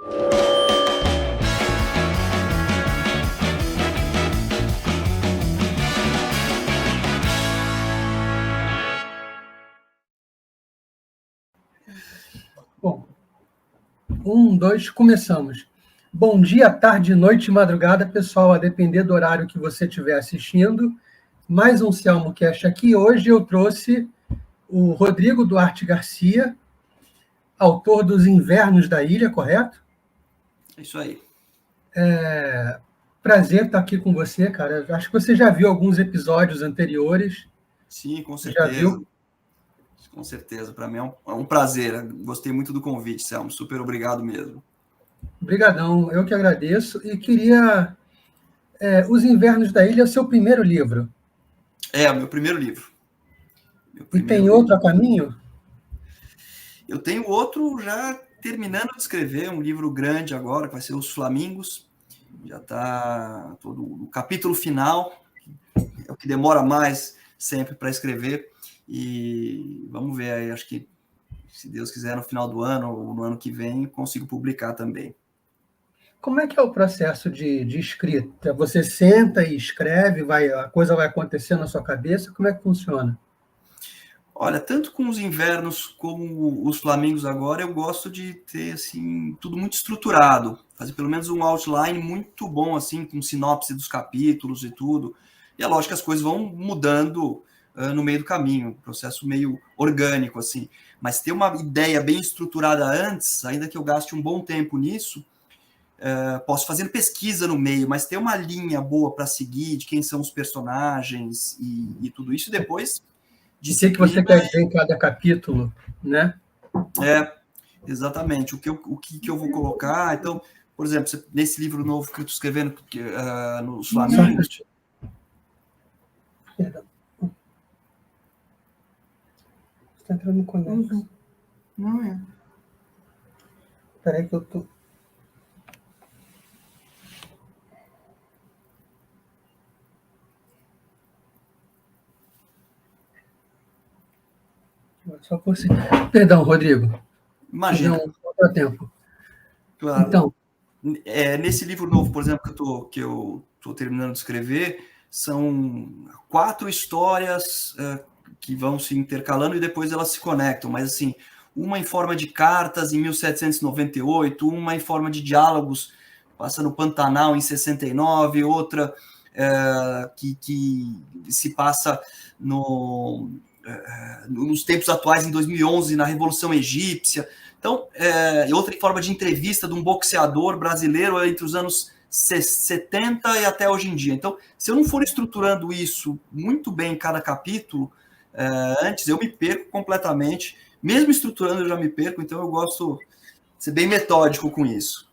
Bom, 1, 2, começamos. Bom dia, tarde, noite, madrugada, pessoal, a depender do horário que você estiver assistindo. Mais um Selmocast aqui. Hoje eu trouxe o Rodrigo Duarte Garcia, autor dos Invernos da Ilha, correto? É isso aí. Prazer estar aqui com você, cara. Acho que você já viu alguns episódios anteriores. Sim, com certeza. Já viu? Com certeza. Para mim é um prazer. Gostei muito do convite, Selmo. Super obrigado mesmo. Obrigadão. Eu que agradeço. E queria... Os Invernos da Ilha é o seu primeiro livro. É, o meu primeiro livro. E tem outro a caminho? Eu tenho outro já terminando de escrever, um livro grande agora, que vai ser Os Flamingos. Já está todo o capítulo final, é o que demora mais sempre para escrever. E vamos ver aí, acho que, se Deus quiser, no final do ano ou no ano que vem, consigo publicar também. Como é que é o processo de escrita? Você senta e escreve, a coisa vai acontecer na sua cabeça? Como é que funciona? Olha, tanto com os Invernos como os Flamingos agora, eu gosto de ter assim, tudo muito estruturado, fazer pelo menos um outline muito bom, assim, com sinopse dos capítulos e tudo. E é lógico que as coisas vão mudando no meio do caminho, um processo meio orgânico, assim. Mas ter uma ideia bem estruturada antes, ainda que eu gaste um bom tempo nisso, posso fazer pesquisa no meio, mas ter uma linha boa para seguir de quem são os personagens e tudo isso, depois... O que você quer dizer em cada capítulo, né? Exatamente. O que eu vou colocar? Então, por exemplo, nesse livro novo que eu estou escrevendo nos Flamingos... Perdão. Você está entrando no conexo. Não é. Espera aí que eu estou... Só por si. Perdão, Rodrigo. Imagina. Não, outro tempo. Claro. Então, nesse livro novo, por exemplo, que eu estou terminando de escrever, são 4 histórias que vão se intercalando e depois elas se conectam, mas assim, uma em forma de cartas em 1798, uma em forma de diálogos passa no Pantanal em 69, outra que se passa nos tempos atuais, em 2011, na Revolução Egípcia. Então, outra em forma de entrevista de um boxeador brasileiro entre os anos 70 e até hoje em dia. Então, se eu não for estruturando isso muito bem em cada capítulo, antes eu me perco completamente. Mesmo estruturando, eu já me perco, então eu gosto de ser bem metódico com isso.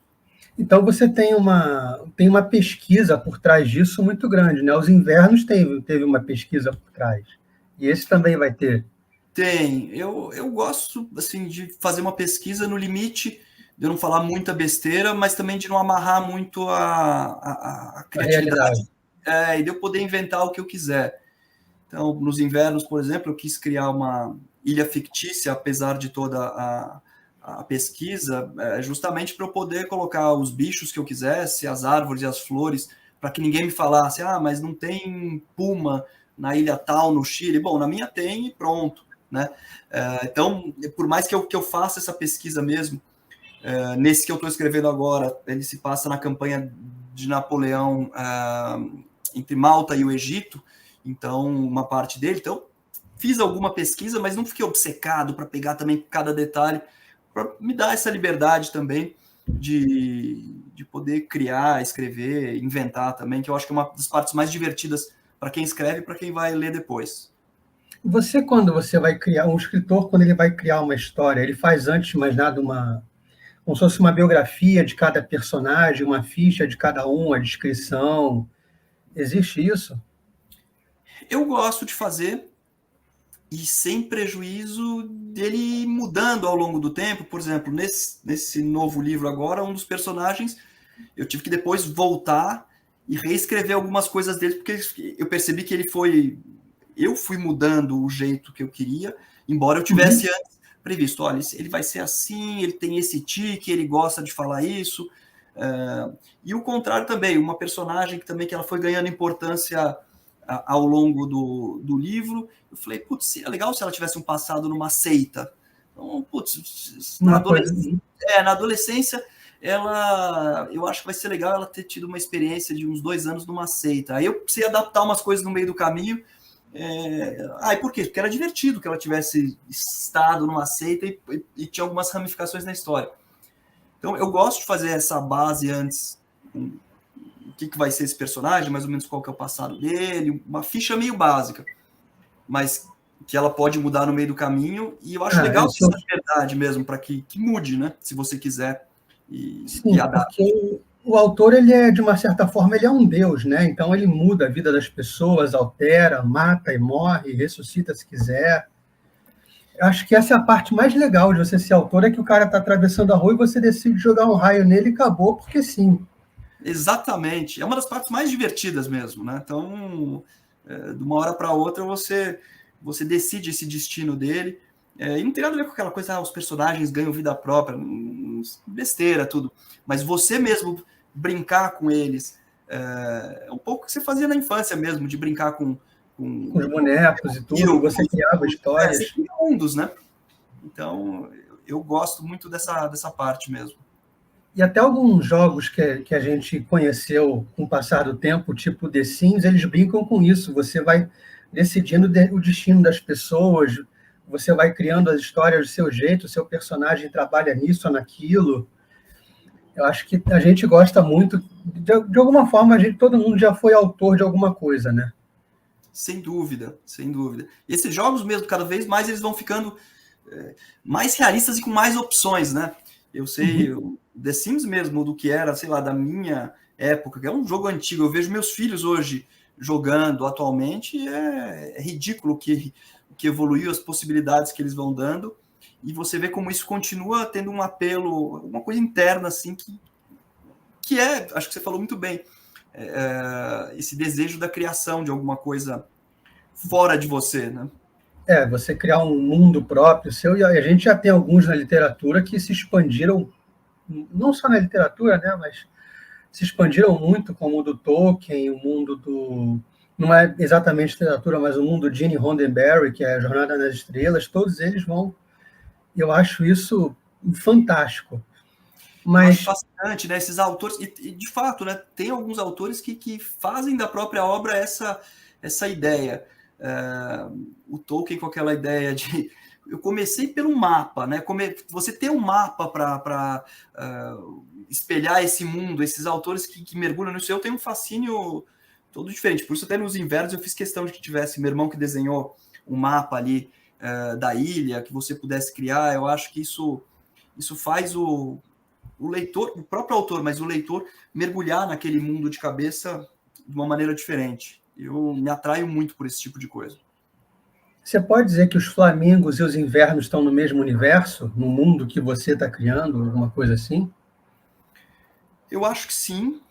Então você tem uma pesquisa por trás disso muito grande, né? Os Invernos teve uma pesquisa por trás. E esse também vai ter. Tem. Eu gosto assim, de fazer uma pesquisa no limite, de eu não falar muita besteira, mas também de não amarrar muito a criatividade. E de eu poder inventar o que eu quiser. Então, nos Invernos, por exemplo, eu quis criar uma ilha fictícia, apesar de toda a pesquisa, justamente para eu poder colocar os bichos que eu quisesse, as árvores e as flores, para que ninguém me falasse, mas não tem puma na ilha tal, no Chile. Bom, na minha tem e pronto. Né? Então, por mais que eu faça essa pesquisa mesmo, nesse que eu estou escrevendo agora, ele se passa na campanha de Napoleão entre Malta e o Egito, então uma parte dele, então fiz alguma pesquisa, mas não fiquei obcecado para pegar também cada detalhe, para me dar essa liberdade também de poder criar, escrever, inventar também, que eu acho que é uma das partes mais divertidas para quem escreve e para quem vai ler depois. Quando você vai criar, um escritor, quando ele vai criar uma história, ele faz antes de mais nada como se fosse uma biografia de cada personagem, uma ficha de cada um, a descrição. Existe isso? Eu gosto de fazer, e sem prejuízo dele mudando ao longo do tempo. Por exemplo, nesse novo livro agora, um dos personagens, eu tive que depois voltar e reescrever algumas coisas dele, porque eu percebi que eu fui mudando o jeito que eu queria, embora eu tivesse antes previsto. Olha, ele vai ser assim, ele tem esse tique, ele gosta de falar isso. E o contrário também, uma personagem que ela foi ganhando importância ao longo do livro. Eu falei, putz, seria legal se ela tivesse um passado numa seita. Então, putz, na adolescência, eu acho que vai ser legal ela ter tido uma experiência de uns 2 anos numa seita. Aí eu precisei adaptar umas coisas no meio do caminho. E por quê? Porque era divertido que ela tivesse estado numa seita e tinha algumas ramificações na história. Então, eu gosto de fazer essa base antes, o que vai ser esse personagem, mais ou menos qual que é o passado dele, uma ficha meio básica, mas que ela pode mudar no meio do caminho, e eu acho legal essa liberdade mesmo, para que mude, né, se você quiser, Sim, porque o autor, ele é, de uma certa forma, ele é um deus, né? Então ele muda a vida das pessoas, altera, mata e morre, ressuscita se quiser. Eu acho que essa é a parte mais legal de você ser autor, é que o cara está atravessando a rua e você decide jogar um raio nele e acabou, porque sim. Exatamente. É uma das partes mais divertidas mesmo, né? Então, de uma hora para outra, você decide esse destino dele. E não tem nada a ver com aquela coisa, os personagens ganham vida própria, besteira, tudo. Mas você mesmo brincar com eles, é um pouco o que você fazia na infância mesmo, de brincar com os bonecos e tudo, você criava histórias. Mundos, né? Então, eu gosto muito dessa parte mesmo. E até alguns jogos que a gente conheceu com o passar do tempo, tipo The Sims, eles brincam com isso. Você vai decidindo o destino das pessoas, você vai criando as histórias do seu jeito, o seu personagem trabalha nisso ou naquilo. Eu acho que a gente gosta muito, de alguma forma, todo mundo já foi autor de alguma coisa, né? Sem dúvida, sem dúvida. E esses jogos mesmo, cada vez mais, eles vão ficando mais realistas e com mais opções, né? Eu sei, o The Sims mesmo, do que era, sei lá, da minha época, que é um jogo antigo, eu vejo meus filhos hoje jogando atualmente, é ridículo que evoluiu, as possibilidades que eles vão dando, e você vê como isso continua tendo um apelo, uma coisa interna, assim, que acho que você falou muito bem, esse desejo da criação de alguma coisa fora de você, né? Você criar um mundo próprio seu, e a gente já tem alguns na literatura que se expandiram, não só na literatura, né, mas se expandiram muito, como o do Tolkien, o mundo do... Não é exatamente literatura, mas o mundo de Gene Roddenberry, que é a Jornada nas Estrelas, todos eles vão... Eu acho isso fantástico. Mas fascinante, né? Esses autores, e de fato, né, tem alguns autores que fazem da própria obra essa ideia. O Tolkien com aquela ideia de... Eu comecei pelo mapa, né? Você ter um mapa para espelhar esse mundo, esses autores que mergulham nisso. Eu tenho um fascínio todo diferente. Por isso, até nos invernos, eu fiz questão de que tivesse meu irmão que desenhou um mapa ali da ilha, que você pudesse criar. Eu acho que isso faz o leitor, o próprio autor, mas o leitor mergulhar naquele mundo de cabeça de uma maneira diferente. Eu me atraio muito por esse tipo de coisa. Você pode dizer que os Flamingos e os Invernos estão no mesmo universo, no mundo que você está criando, alguma coisa assim? Eu acho que sim.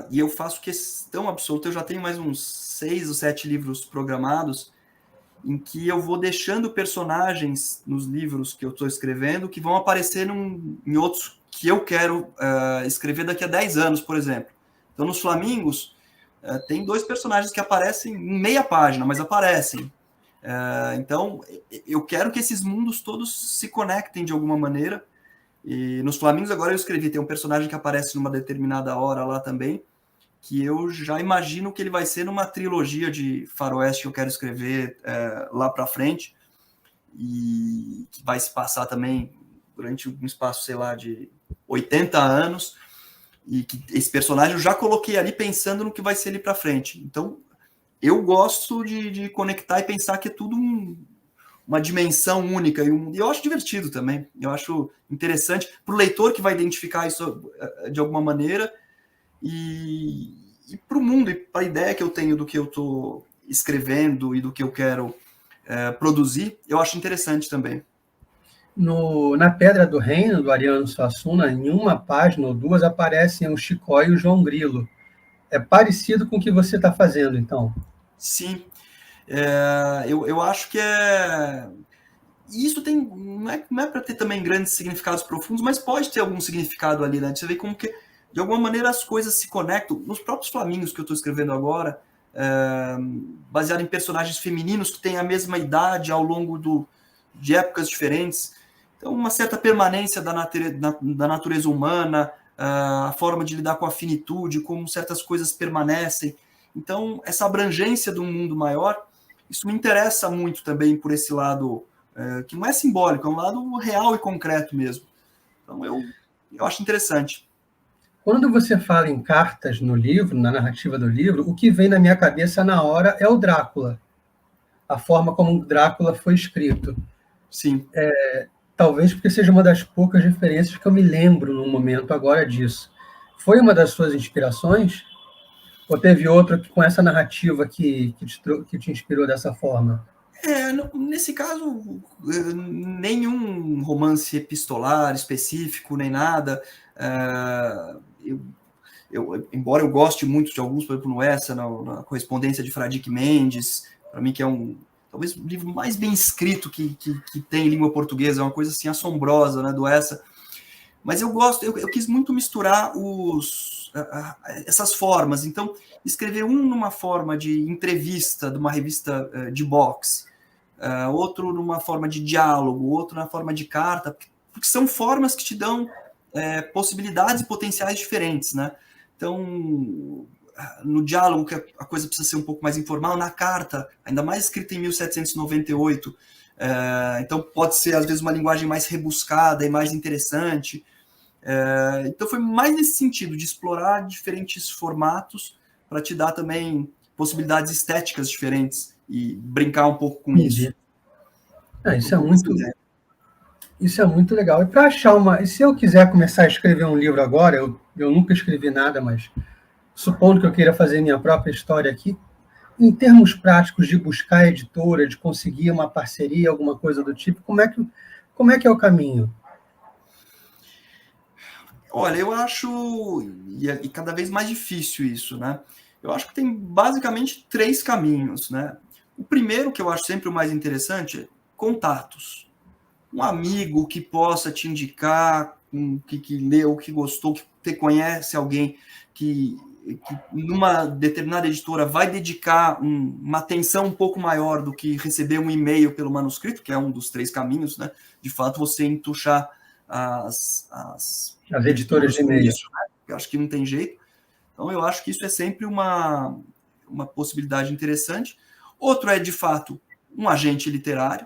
E eu faço questão absoluta. Eu já tenho mais uns 6 ou 7 livros programados em que eu vou deixando personagens nos livros que eu estou escrevendo que vão aparecer em outros que eu quero escrever daqui a 10 anos, por exemplo. Então, nos Flamingos, tem 2 personagens que aparecem em meia página, mas aparecem. Então, eu quero que esses mundos todos se conectem de alguma maneira. E nos Flamingos, agora eu escrevi, tem um personagem que aparece numa determinada hora lá também, que eu já imagino que ele vai ser numa trilogia de faroeste que eu quero escrever lá para frente, e que vai se passar também durante um espaço, sei lá, de 80 anos, e que esse personagem eu já coloquei ali pensando no que vai ser ali para frente. Então, eu gosto de conectar e pensar que é tudo uma dimensão única, e eu acho divertido também, eu acho interessante para o leitor que vai identificar isso de alguma maneira, e para o mundo, e para a ideia que eu tenho do que eu estou escrevendo e do que eu quero produzir, eu acho interessante também. Na Pedra do Reino, do Ariano Suassuna, em uma página ou 2 aparecem o Chicó e o João Grilo. É parecido com o que você está fazendo, então? Sim. Eu acho que isso não é para ter também grandes significados profundos, mas pode ter algum significado ali, né? Você vê como que, de alguma maneira, as coisas se conectam. Nos próprios Flamingos que eu estou escrevendo agora, baseado em personagens femininos que têm a mesma idade ao longo de épocas diferentes. Então, uma certa permanência da natureza humana, a forma de lidar com a finitude, como certas coisas permanecem. Então, essa abrangência de um mundo maior, isso me interessa muito também por esse lado, que não é simbólico, é um lado real e concreto mesmo. Então, eu acho interessante. Quando você fala em cartas no livro, na narrativa do livro, o que vem na minha cabeça na hora é o Drácula. A forma como o Drácula foi escrito. Sim. Talvez porque seja uma das poucas referências que eu me lembro no momento agora disso. Foi uma das suas inspirações? Ou teve outra com essa narrativa que te inspirou dessa forma? Nesse caso, nenhum romance epistolar específico, nem nada. Embora eu goste muito de alguns, por exemplo, no Essa, na correspondência de Fradique Mendes, para mim que é talvez o livro mais bem escrito que tem em língua portuguesa, é uma coisa assim assombrosa, né, do Essa. Mas eu quis muito misturar essas formas. Então, escrever numa forma de entrevista, de uma revista de boxe, outro numa forma de diálogo, outro na forma de carta, porque são formas que te dão possibilidades e potenciais diferentes, né? Então, no diálogo, que a coisa precisa ser um pouco mais informal, na carta, ainda mais escrita em 1798, então pode ser, às vezes, uma linguagem mais rebuscada e mais interessante. Então foi mais nesse sentido, de explorar diferentes formatos para te dar também possibilidades estéticas diferentes e brincar um pouco com isso. Isso é muito legal. E para achar se eu quiser começar a escrever um livro agora, eu nunca escrevi nada, mas supondo que eu queira fazer minha própria história aqui, em termos práticos de buscar editora, de conseguir uma parceria, alguma coisa do tipo, como é que é o caminho? Olha, eu acho, e cada vez mais difícil isso, né? Eu acho que tem basicamente 3 caminhos, né? O primeiro, que eu acho sempre o mais interessante, é contatos. Um amigo que possa te indicar, que leu, que gostou, que conhece alguém que numa determinada editora vai dedicar uma atenção um pouco maior do que receber um e-mail pelo manuscrito, que é um dos 3 caminhos, né? De fato, você entuchar as editoras de e-mail. Né? Eu acho que não tem jeito. Então, eu acho que isso é sempre uma possibilidade interessante. Outro é, de fato, um agente literário,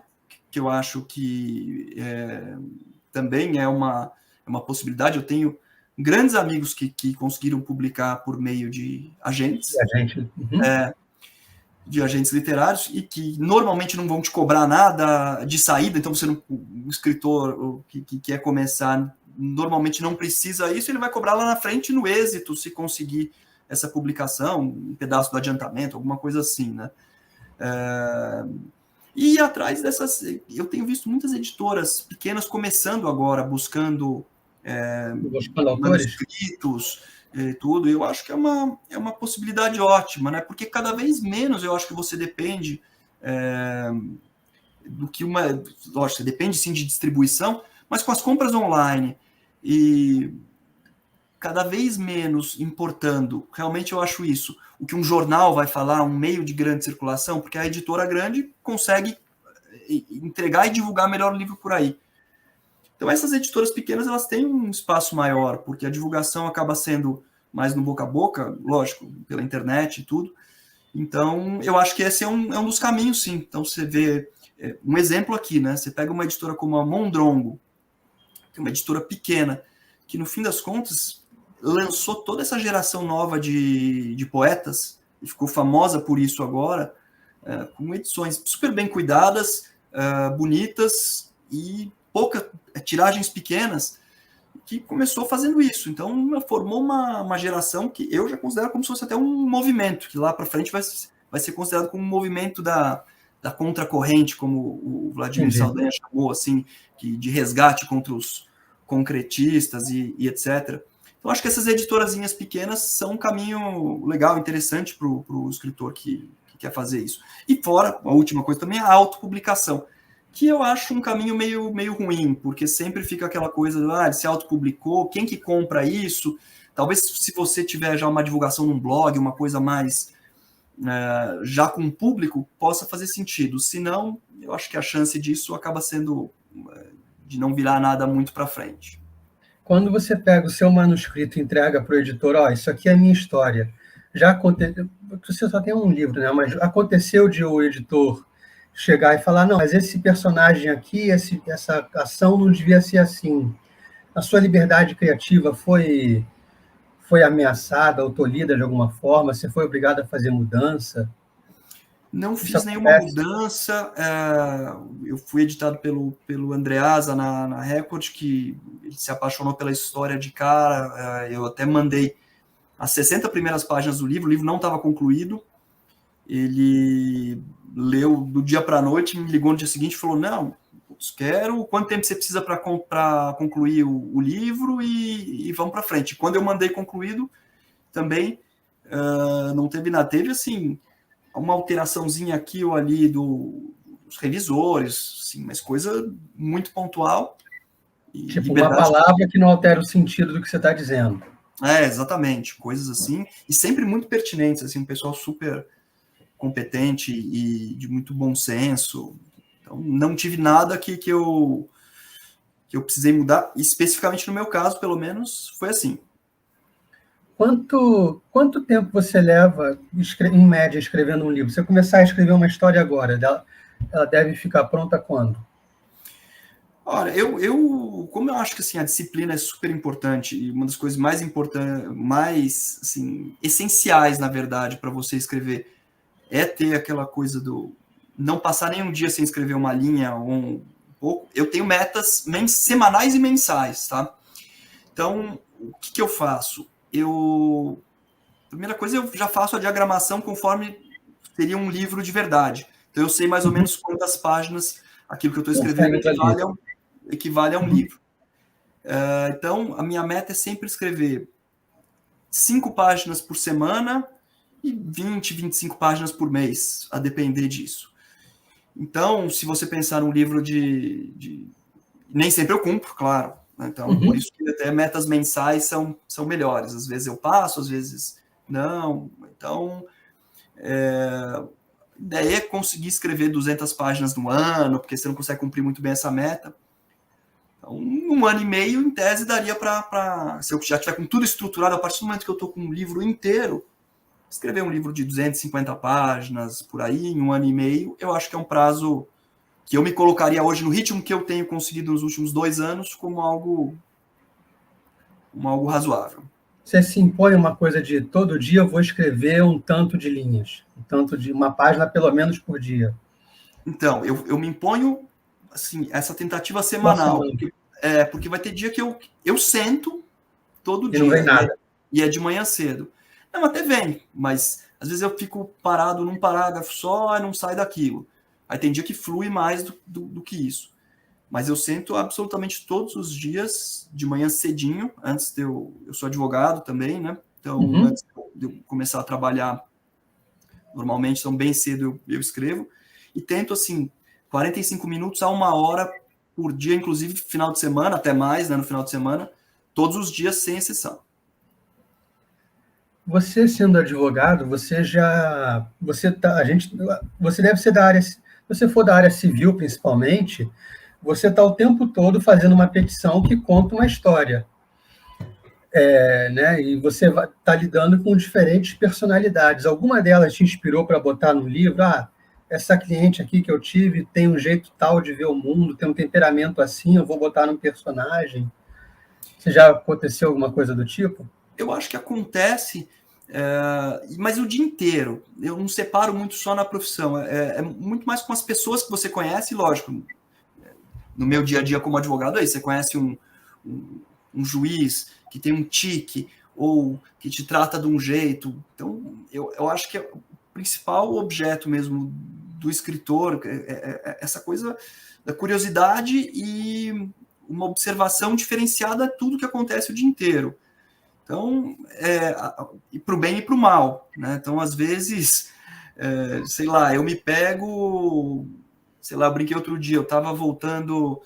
que eu acho que também é uma possibilidade. Eu tenho grandes amigos que conseguiram publicar por meio de agentes. De agentes literários, e que normalmente não vão te cobrar nada de saída. Então, um escritor que quer começar, normalmente não precisa isso, ele vai cobrar lá na frente no êxito, se conseguir essa publicação, um pedaço do adiantamento, alguma coisa assim, né? E atrás dessas, eu tenho visto muitas editoras pequenas começando agora, buscando manuscritos, tudo. Eu acho que é uma possibilidade ótima, né? Porque cada vez menos eu acho que você depende do que lógico, você depende sim de distribuição, mas com as compras online e cada vez menos importando, realmente eu acho isso, o que um jornal vai falar, um meio de grande circulação, porque a editora grande consegue entregar e divulgar melhor o livro por aí. Então, essas editoras pequenas, elas têm um espaço maior, porque a divulgação acaba sendo mais no boca a boca, lógico, pela internet e tudo. Então, eu acho que esse é um dos caminhos, sim. Então, você vê um exemplo aqui, né? Você pega uma editora como a Mondrongo, que é uma editora pequena, que, no fim das contas, lançou toda essa geração nova de poetas, e ficou famosa por isso agora, com edições super bem cuidadas, bonitas e tiragens pequenas, que começou fazendo isso. Então, formou uma geração que eu já considero como se fosse até um movimento, que lá para frente vai ser considerado como um movimento da contracorrente, como o Vladimir Saldanha chamou, assim, de resgate contra os concretistas e etc. Então, acho que essas editorazinhas pequenas são um caminho legal, interessante para o escritor que quer fazer isso. E fora, a última coisa também, a autopublicação. que eu acho um caminho meio ruim, porque sempre fica aquela coisa, ele se autopublicou, quem que compra isso? Talvez se você tiver já uma divulgação num blog, uma coisa mais já com o público, possa fazer sentido. Se não, eu acho que a chance disso acaba sendo de não virar nada muito para frente. Quando você pega o seu manuscrito e entrega para o editor, isso aqui é a minha história. Já aconteceu, você só tem um livro, né? Mas aconteceu de o editor chegar e falar, não, mas esse personagem aqui, essa ação não devia ser assim. A sua liberdade criativa foi ameaçada ou tolhida de alguma forma? Você foi obrigado a fazer mudança? Não fiz nenhuma mudança. Eu fui editado pelo Andreasa na Record, que ele se apaixonou pela história de cara. Eu até mandei as 60 primeiras páginas do livro. O livro não estava concluído. Ele leu do dia para a noite, me ligou no dia seguinte e falou, não, quero, quanto tempo você precisa para concluir o livro e vamos para frente. Quando eu mandei concluído, também não teve nada. Teve, assim, uma alteraçãozinha aqui ou ali dos revisores, assim, mas coisa muito pontual. Tipo, uma palavra que não altera o sentido do que você está dizendo. Exatamente, coisas assim, e sempre muito pertinentes, assim, um pessoal super competente e de muito bom senso. Então, não tive nada que eu precisei mudar, especificamente no meu caso, pelo menos, foi assim. Quanto tempo você leva, em média, escrevendo um livro? Se você começar a escrever uma história agora, ela deve ficar pronta quando? Olha, como eu acho que assim, a disciplina é super importante e uma das coisas mais importantes, mais assim, essenciais, na verdade, para você escrever é ter aquela coisa do não passar nenhum dia sem escrever uma linha ou um pouco. Eu tenho metas semanais e mensais, tá? Então, o que eu faço? Primeira coisa, eu já faço a diagramação conforme seria um livro de verdade. Então, eu sei mais ou menos quantas páginas aquilo que eu estou escrevendo equivale a um livro. Então, a minha meta é sempre escrever 5 páginas por semana e 20, 25 páginas por mês, a depender disso. Então, se você pensar num livro nem sempre eu cumpro, claro. Então, por isso que até metas mensais são melhores. Às vezes eu passo, às vezes não. Então, a ideia é conseguir escrever 200 páginas no ano, porque você não consegue cumprir muito bem essa meta. Então, 1 ano e meio, em tese, daria para... Se eu já tiver com tudo estruturado, a partir do momento que eu estou com um livro inteiro, escrever um livro de 250 páginas, por aí, em 1 ano e meio, eu acho que é um prazo que eu me colocaria hoje no ritmo que eu tenho conseguido nos últimos 2 anos como algo razoável. Você se impõe uma coisa de todo dia eu vou escrever um tanto de linhas, uma página pelo menos por dia. Então, eu me imponho assim, essa tentativa semanal, porque vai ter dia que eu sento todo dia. Não vem nada. E é de manhã cedo. Não, até vem, mas às vezes eu fico parado num parágrafo só e não sai daquilo. Aí tem dia que flui mais do que isso. Mas eu sento absolutamente todos os dias, de manhã cedinho, antes eu sou advogado também, né? Então, antes de eu começar a trabalhar, normalmente, então bem cedo eu escrevo, e tento, assim, 45 minutos a 1 hora por dia, inclusive final de semana, até mais, né, no final de semana, todos os dias, sem exceção. Você sendo advogado, você deve ser da área, se você for da área civil principalmente, você está o tempo todo fazendo uma petição que conta uma história, né? E você está lidando com diferentes personalidades. Alguma delas te inspirou para botar no livro? Essa cliente aqui que eu tive tem um jeito tal de ver o mundo, tem um temperamento assim, eu vou botar num personagem. Você já aconteceu alguma coisa do tipo? Eu acho que acontece, mas o dia inteiro. Eu não separo muito só na profissão. É muito mais com as pessoas que você conhece, lógico. No meu dia a dia como advogado, aí você conhece um juiz que tem um tique ou que te trata de um jeito. Então, eu acho que o principal objeto mesmo do escritor é essa coisa da curiosidade e uma observação diferenciada a tudo que acontece o dia inteiro. Então, e para o bem e para o mal, né? Então, às vezes, sei lá, eu me pego sei lá, eu brinquei outro dia, eu estava voltando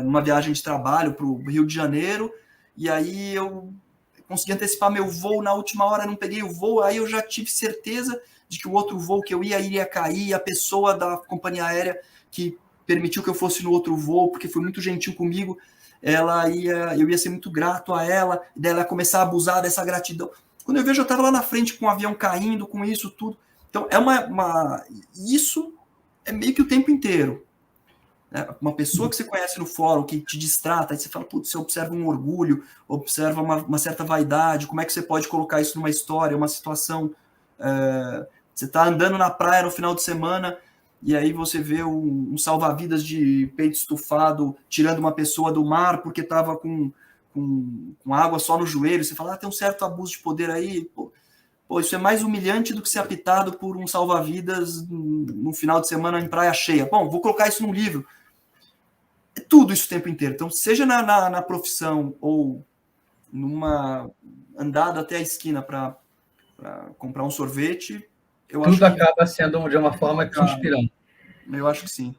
numa viagem de trabalho para o Rio de Janeiro, e aí eu consegui antecipar meu voo na última hora, não peguei o voo, aí eu já tive certeza de que o outro voo que eu iria cair, a pessoa da companhia aérea que permitiu que eu fosse no outro voo, porque foi muito gentil comigo, eu ia ser muito grato a ela, dela começar a abusar dessa gratidão. Quando eu vejo, eu estava lá na frente com o avião caindo, com isso tudo. Então, isso é meio que o tempo inteiro. Né? Uma pessoa que você conhece no fórum, que te distrata, aí você fala, putz, você observa um orgulho, observa uma certa vaidade, como é que você pode colocar isso numa história, uma situação... você está andando na praia no final de semana, e aí você vê um salva-vidas de peito estufado tirando uma pessoa do mar porque estava com água só no joelho, você fala, tem um certo abuso de poder aí, pô, isso é mais humilhante do que ser apitado por um salva-vidas no final de semana em praia cheia. Bom, vou colocar isso num livro. É tudo isso o tempo inteiro. Então, seja na profissão ou numa andada até a esquina para comprar um sorvete, tudo acaba sendo de uma forma te inspirando. Eu acho que sim,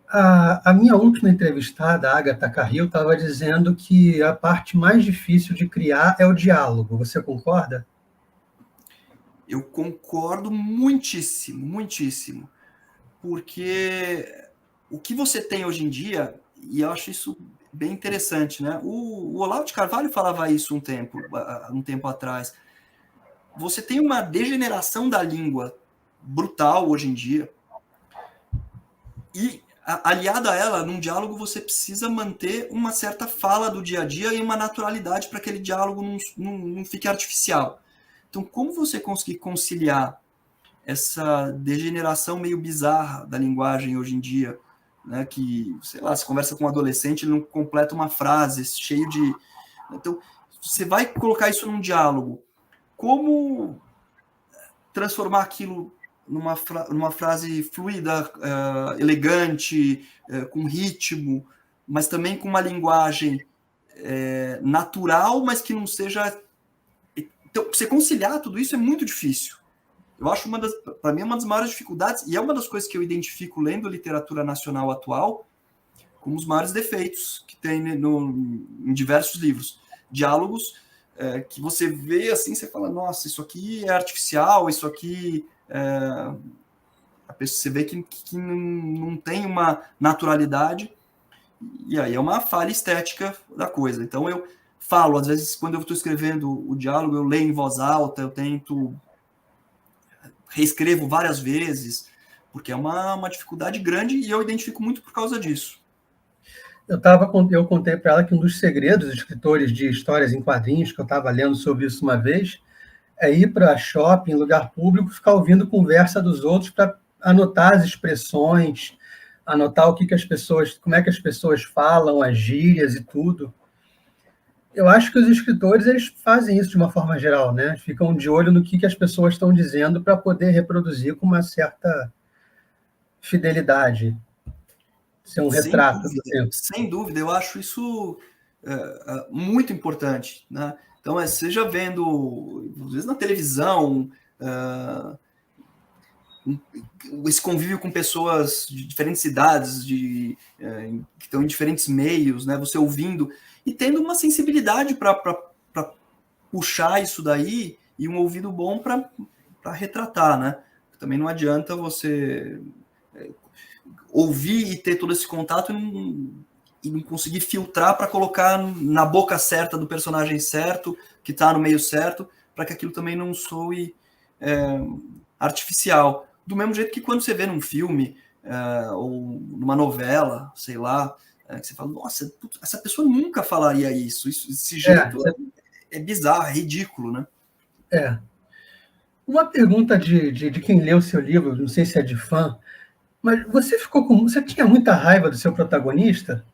A minha última entrevistada, a Agatha Carril, estava dizendo que a parte mais difícil de criar é o diálogo. Você concorda? Eu concordo muitíssimo, muitíssimo. Porque o que você tem hoje em dia, e eu acho isso bem interessante, né? O Olavo de Carvalho falava isso um tempo atrás. Você tem uma degeneração da língua brutal hoje em dia, e aliada a ela, num diálogo, você precisa manter uma certa fala do dia a dia e uma naturalidade para que aquele diálogo não fique artificial. Então, como você conseguir conciliar essa degeneração meio bizarra da linguagem hoje em dia, né, que, sei lá, se conversa com um adolescente, ele não completa uma frase, cheio de... Então, você vai colocar isso num diálogo. Como transformar aquilo numa frase fluida, elegante, com ritmo, mas também com uma linguagem natural, mas que não seja... Então, você conciliar tudo isso é muito difícil. Eu acho para mim, uma das maiores dificuldades, e é uma das coisas que eu identifico lendo literatura nacional atual, como os maiores defeitos que tem em diversos livros. Diálogos que você vê assim, você fala, nossa, isso aqui é artificial, isso aqui... você vê que não tem uma naturalidade, e aí é uma falha estética da coisa. Então eu falo, às vezes, quando eu estou escrevendo o diálogo, eu leio em voz alta, eu tento... reescrevo várias vezes, porque é uma dificuldade grande e eu identifico muito por causa disso. Eu contei para ela que um dos segredos dos escritores de histórias em quadrinhos, que eu estava lendo sobre isso uma vez, é ir para shopping, lugar público, ficar ouvindo conversa dos outros para anotar as expressões, anotar como é que as pessoas falam, as gírias e tudo. Eu acho que os escritores eles fazem isso de uma forma geral, né? Ficam de olho no que as pessoas estão dizendo para poder reproduzir com uma certa fidelidade. Ser um retrato. Sem dúvida, eu acho isso muito importante, né? Então, seja vendo, às vezes na televisão, esse convívio com pessoas de diferentes cidades, que estão em diferentes meios, né? Você ouvindo e tendo uma sensibilidade para puxar isso daí e um ouvido bom para retratar, né? Também não adianta você ouvir e ter todo esse contato e não conseguir filtrar para colocar na boca certa do personagem certo, que está no meio certo, para que aquilo também não soe artificial. Do mesmo jeito que quando você vê num filme ou numa novela, sei lá, que você fala, nossa, essa pessoa nunca falaria isso. Esse jeito é bizarro, é ridículo, né? Uma pergunta de quem leu o seu livro, não sei se é de fã, mas você tinha muita raiva do seu protagonista?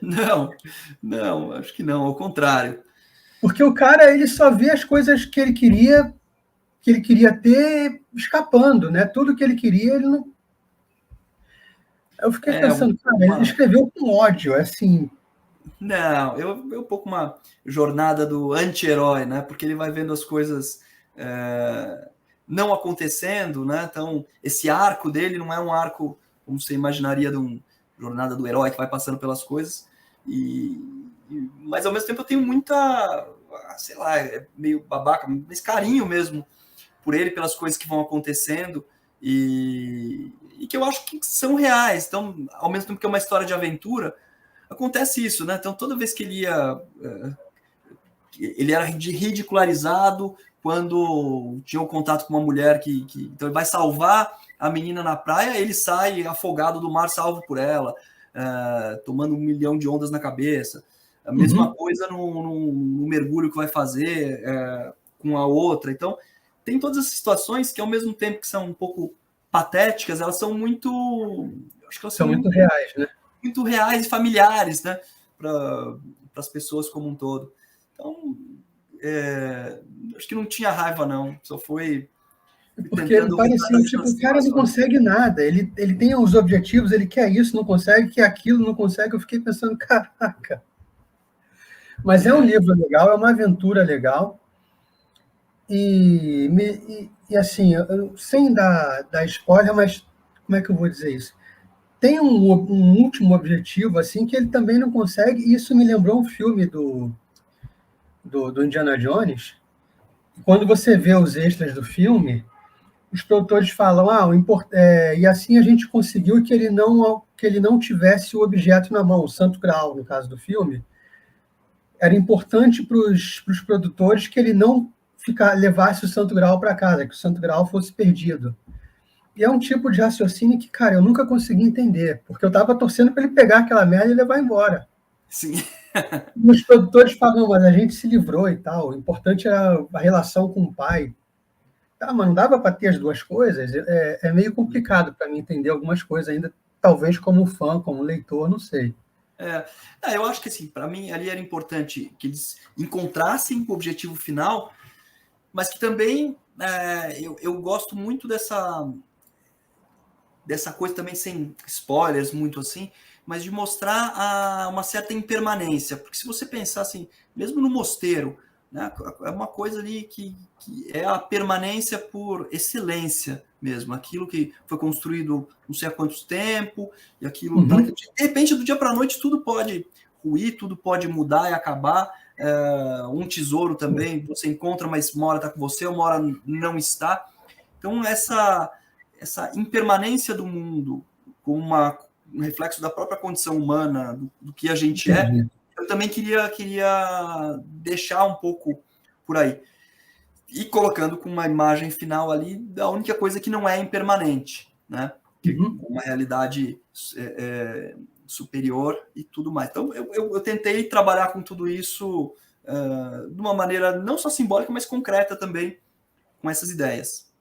Não, acho que não, ao contrário. Porque o cara, ele só vê as coisas que ele queria ter escapando, né? Tudo que ele queria, ele não... Eu fiquei pensando, cara, ele escreveu com ódio, assim... Não, eu um pouco uma jornada do anti-herói, né? Porque ele vai vendo as coisas não acontecendo, né? Então, esse arco dele não é um arco como você imaginaria de uma jornada do herói que vai passando pelas coisas. Mas, ao mesmo tempo, eu tenho muita, sei lá, é meio babaca, mas carinho mesmo por ele, pelas coisas que vão acontecendo e que eu acho que são reais. Então, ao mesmo tempo que é uma história de aventura, acontece isso, né? Então, toda vez que ele ia... ele era ridicularizado quando tinha um contato com uma mulher então ele vai salvar a menina na praia, ele sai afogado do mar, salvo por ela, tomando 1 milhão de ondas na cabeça. A mesma coisa no mergulho que vai fazer com a outra. Então, tem todas essas situações que, ao mesmo tempo que são um pouco patéticas, elas são muito... acho que elas são muito reais, né? Muito reais e familiares, né? Para as pessoas como um todo. Então, acho que não tinha raiva, não. Só foi porque ele parecia, tipo, o cara não consegue nada. Ele tem os objetivos, ele quer isso, não consegue, quer aquilo, não consegue. Eu fiquei pensando, caraca. Mas é um livro legal, é uma aventura legal. E assim, sem dar spoiler, mas como é que eu vou dizer isso? Tem um último objetivo, assim, que ele também não consegue, e isso me lembrou um filme do Indiana Jones. Quando você vê os extras do filme, os produtores falam, e assim a gente conseguiu que ele não tivesse o objeto na mão, o Santo Graal, no caso do filme. Era importante para os produtores que ele não levasse o Santo Graal para casa, que o Santo Graal fosse perdido. E é um tipo de raciocínio que, cara, eu nunca consegui entender, porque eu estava torcendo para ele pegar aquela merda e levar embora. Sim. E os produtores falam, mas a gente se livrou e tal, o importante era a relação com o pai. Tá, mas não dava para ter as duas coisas? É meio complicado para mim entender algumas coisas ainda, talvez como fã, como leitor, não sei. Eu acho que, assim, para mim, ali era importante que eles encontrassem o objetivo final, mas que também eu gosto muito dessa coisa também, sem spoilers, muito assim, mas de mostrar uma certa impermanência. Porque se você pensar assim, mesmo no mosteiro, né, é uma coisa ali que é a permanência por excelência mesmo. Aquilo que foi construído não sei há quanto tempo, e aquilo, de repente, do dia para a noite, tudo pode ruir, tudo pode mudar e acabar. Um tesouro também, você encontra, mas uma hora está com você, uma hora não está. Então, essa impermanência do mundo, como um reflexo da própria condição humana, do que a gente eu também queria deixar um pouco por aí. E colocando com uma imagem final ali da única coisa que não é impermanente, né? Uma realidade superior e tudo mais. Então, eu tentei trabalhar com tudo isso de uma maneira não só simbólica, mas concreta também, com essas ideias.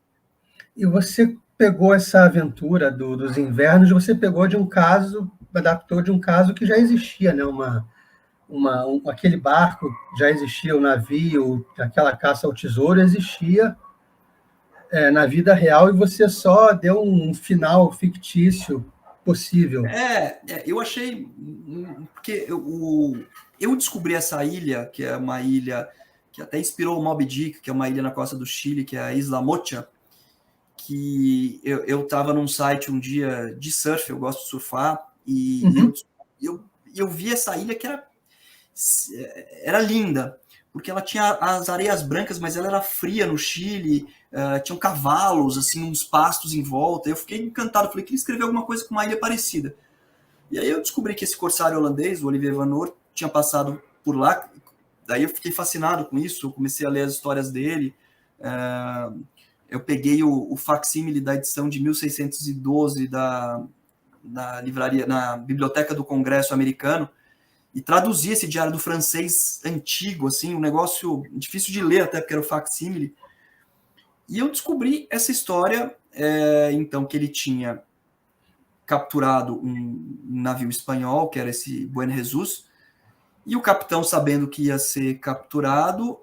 E você pegou essa aventura dos invernos, você pegou de um caso, adaptou de um caso que já existia, né? Aquele barco já existia, o navio, aquela caça ao tesouro existia na vida real, e você só deu um final fictício possível. Eu achei... Porque eu descobri essa ilha, que é uma ilha que até inspirou o Moby Dick, que é uma ilha na costa do Chile, que é a Isla Mocha, que eu estava num site um dia de surf, eu gosto de surfar, e eu vi essa ilha que era linda, porque ela tinha as areias brancas, mas ela era fria no Chile, tinham cavalos, assim, uns pastos em volta. Eu fiquei encantado, falei, queria escrever alguma coisa com uma ilha parecida. E aí eu descobri que esse corsário holandês, o Olivier Van Noort, tinha passado por lá. Daí eu fiquei fascinado com isso, eu comecei a ler as histórias dele. Eu peguei o facsímile da edição de 1612 da livraria, na Biblioteca do Congresso americano, e traduzi esse diário do francês antigo, assim, um negócio difícil de ler até, porque era o facsímile. E eu descobri essa história, então, que ele tinha capturado um navio espanhol, que era esse Buen Jesus, e o capitão, sabendo que ia ser capturado,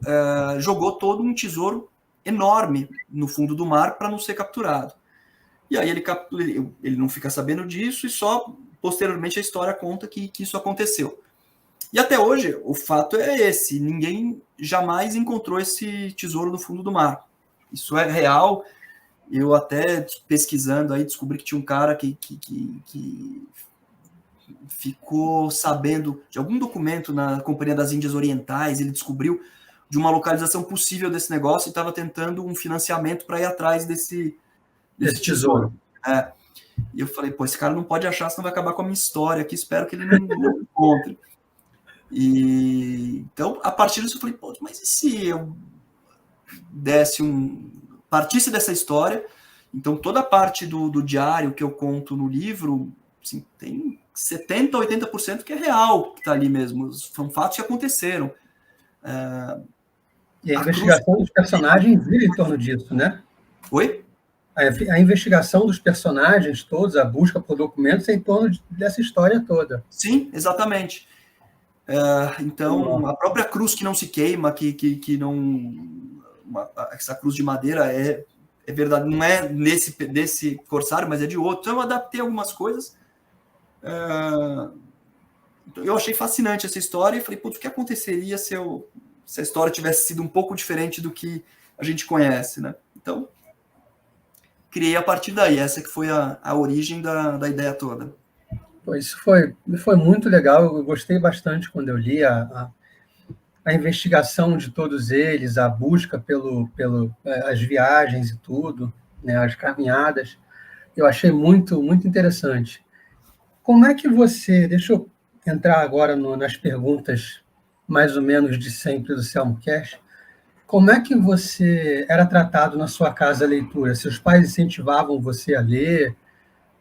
jogou todo um tesouro enorme no fundo do mar para não ser capturado. E aí ele não fica sabendo disso, e só posteriormente a história conta que isso aconteceu. E até hoje, o fato é esse, ninguém jamais encontrou esse tesouro no fundo do mar. Isso é real, Eu até pesquisando aí descobri que tinha um cara que ficou sabendo de algum documento na Companhia das Índias Orientais, ele descobriu de uma localização possível desse negócio e estava tentando um financiamento para ir atrás desse tesouro. E eu falei, pô, esse cara não pode achar, senão vai acabar com a minha história aqui, espero que ele não encontre. E então, a partir disso, eu falei, pô, mas e se eu partisse dessa história? Então, toda a parte do diário que eu conto no livro, assim, tem 70%, 80% que é real, que está ali mesmo. São fatos que aconteceram. E a investigação dos personagens vira em torno disso, né? Oi? A investigação dos personagens todos, a busca por documentos é em torno dessa história toda. Sim, exatamente. Então, a própria cruz que não se queima, que não... essa cruz de madeira é verdade, não é desse corsário, mas é de outro. Então, eu adaptei algumas coisas. Eu achei fascinante essa história e falei, putz, o que aconteceria se a história tivesse sido um pouco diferente do que a gente conhece, né? Então, criei a partir daí. Essa que foi a origem da ideia toda. Isso foi muito legal. Eu gostei bastante quando eu li a investigação de todos eles, a busca as viagens e tudo, né, as caminhadas. Eu achei muito, muito interessante. Como é que você... Deixa eu entrar agora nas perguntas mais ou menos de sempre do Selmo Cash. Como é que você era tratado na sua casa a leitura? Seus pais incentivavam você a ler?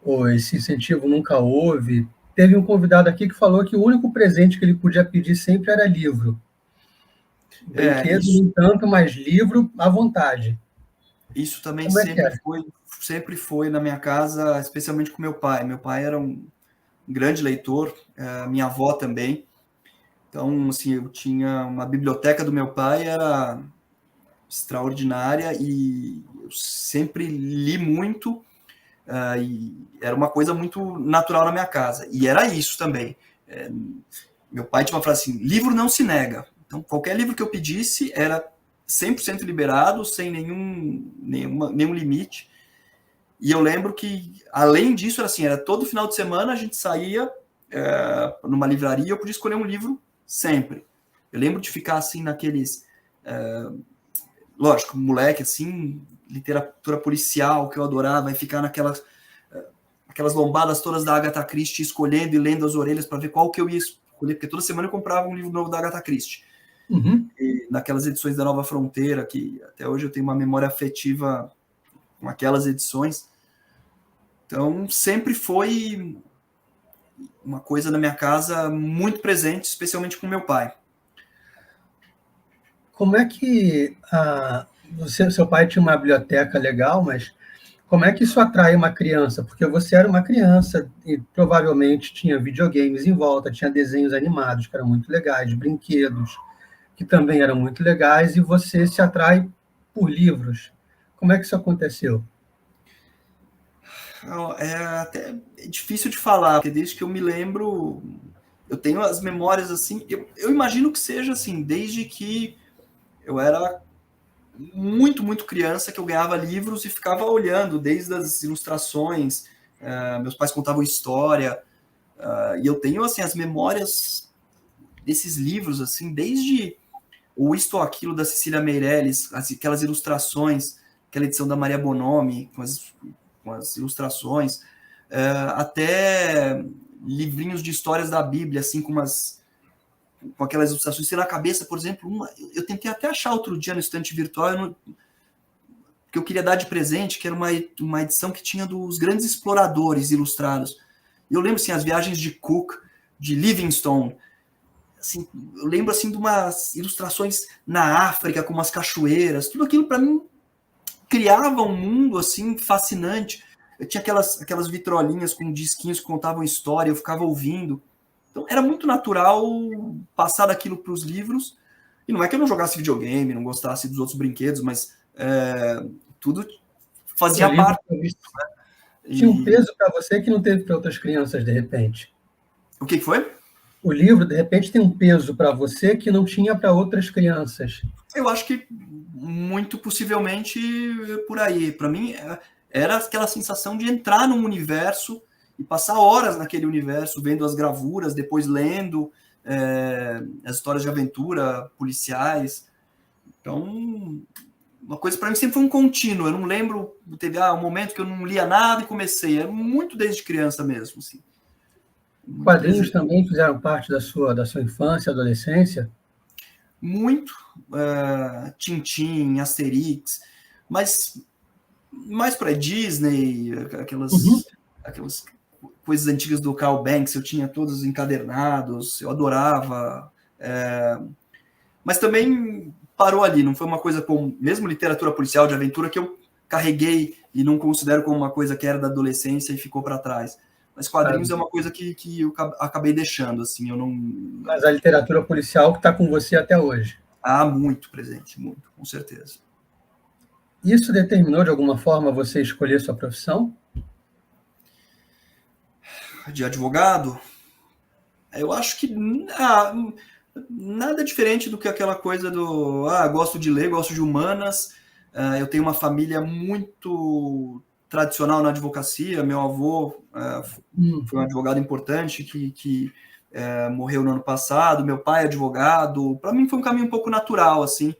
Ou esse incentivo nunca houve? Teve um convidado aqui que falou que o único presente que ele podia pedir sempre era livro. Brinquedo, no entanto, mas livro à vontade. Isso também sempre foi na minha casa, especialmente com meu pai. Meu pai era um grande leitor, minha avó também. Então, assim, eu tinha uma biblioteca do meu pai, era extraordinária e eu sempre li muito e era uma coisa muito natural na minha casa. E era isso também. Meu pai tinha uma frase assim, livro não se nega. Então, qualquer livro que eu pedisse era 100% liberado, sem nenhum limite. E eu lembro que, além disso, era assim, era todo final de semana a gente saía numa livraria e eu podia escolher um livro sempre. Eu lembro de ficar assim naqueles... lógico, moleque, assim, literatura policial que eu adorava, e ficar aquelas lombadas todas da Agatha Christie, escolhendo e lendo as orelhas para ver qual que eu ia escolher, porque toda semana eu comprava um livro novo da Agatha Christie. Uhum. E naquelas edições da Nova Fronteira, que até hoje eu tenho uma memória afetiva com aquelas edições. Então, sempre foi uma coisa na minha casa muito presente, especialmente com meu pai. Como é que seu pai tinha uma biblioteca legal, mas como é que isso atrai uma criança? Porque você era uma criança e provavelmente tinha videogames em volta, tinha desenhos animados que eram muito legais, brinquedos que também eram muito legais, e você se atrai por livros. Como é que isso aconteceu? É até difícil de falar, porque desde que eu me lembro, eu tenho as memórias assim, eu imagino que seja assim, desde que eu era muito, muito criança, que eu ganhava livros e ficava olhando, desde as ilustrações, meus pais contavam história, e eu tenho assim as memórias desses livros, assim, desde o Isto ou Aquilo da Cecília Meirelles, aquelas ilustrações, aquela edição da Maria Bonomi, com as ilustrações, até livrinhos de histórias da Bíblia, assim, com aquelas ilustrações. Sei na cabeça, por exemplo, eu tentei até achar outro dia no estante virtual, que eu queria dar de presente, que era uma edição que tinha dos grandes exploradores ilustrados. E eu lembro, assim, as viagens de Cook, de Livingstone, assim, eu lembro, assim, de umas ilustrações na África, com umas cachoeiras, tudo aquilo, para mim, criava um mundo, assim, fascinante. Eu tinha aquelas vitrolinhas com disquinhos que contavam história, eu ficava ouvindo. Então, era muito natural passar daquilo para os livros. E não é que eu não jogasse videogame, não gostasse dos outros brinquedos, mas tudo fazia parte. Tinha um peso para você que não teve para outras crianças, de repente. O que foi? o livro, de repente, tem um peso para você que não tinha para outras crianças. Eu acho que muito possivelmente por aí. Para mim, era aquela sensação de entrar num universo e passar horas naquele universo, vendo as gravuras, depois lendo as histórias de aventura policiais. Então, uma coisa para mim sempre foi um contínuo. Eu não lembro, teve um momento que eu não lia nada e comecei. É muito desde criança mesmo. Assim. Quadrinhos também fizeram parte da sua infância, adolescência? Muito. Tintin, Asterix, mas mais para Disney, aquelas coisas antigas do Carl Banks, eu tinha todos encadernados, eu adorava. Mas também parou ali, não foi uma coisa como, mesmo literatura policial de aventura, que eu carreguei e não considero como uma coisa que era da adolescência e ficou para trás. Mas quadrinhos é uma coisa que eu acabei deixando, assim, eu não... Mas a literatura policial que está com você até hoje. Muito presente, muito, com certeza. Isso determinou, de alguma forma, você escolher sua profissão? De advogado? Eu acho que nada diferente do que aquela coisa do gosto de ler, gosto de humanas. Eu tenho uma família muito tradicional na advocacia. Meu avô foi um advogado importante que morreu no ano passado. Meu pai é advogado. Para mim foi um caminho um pouco natural, assim,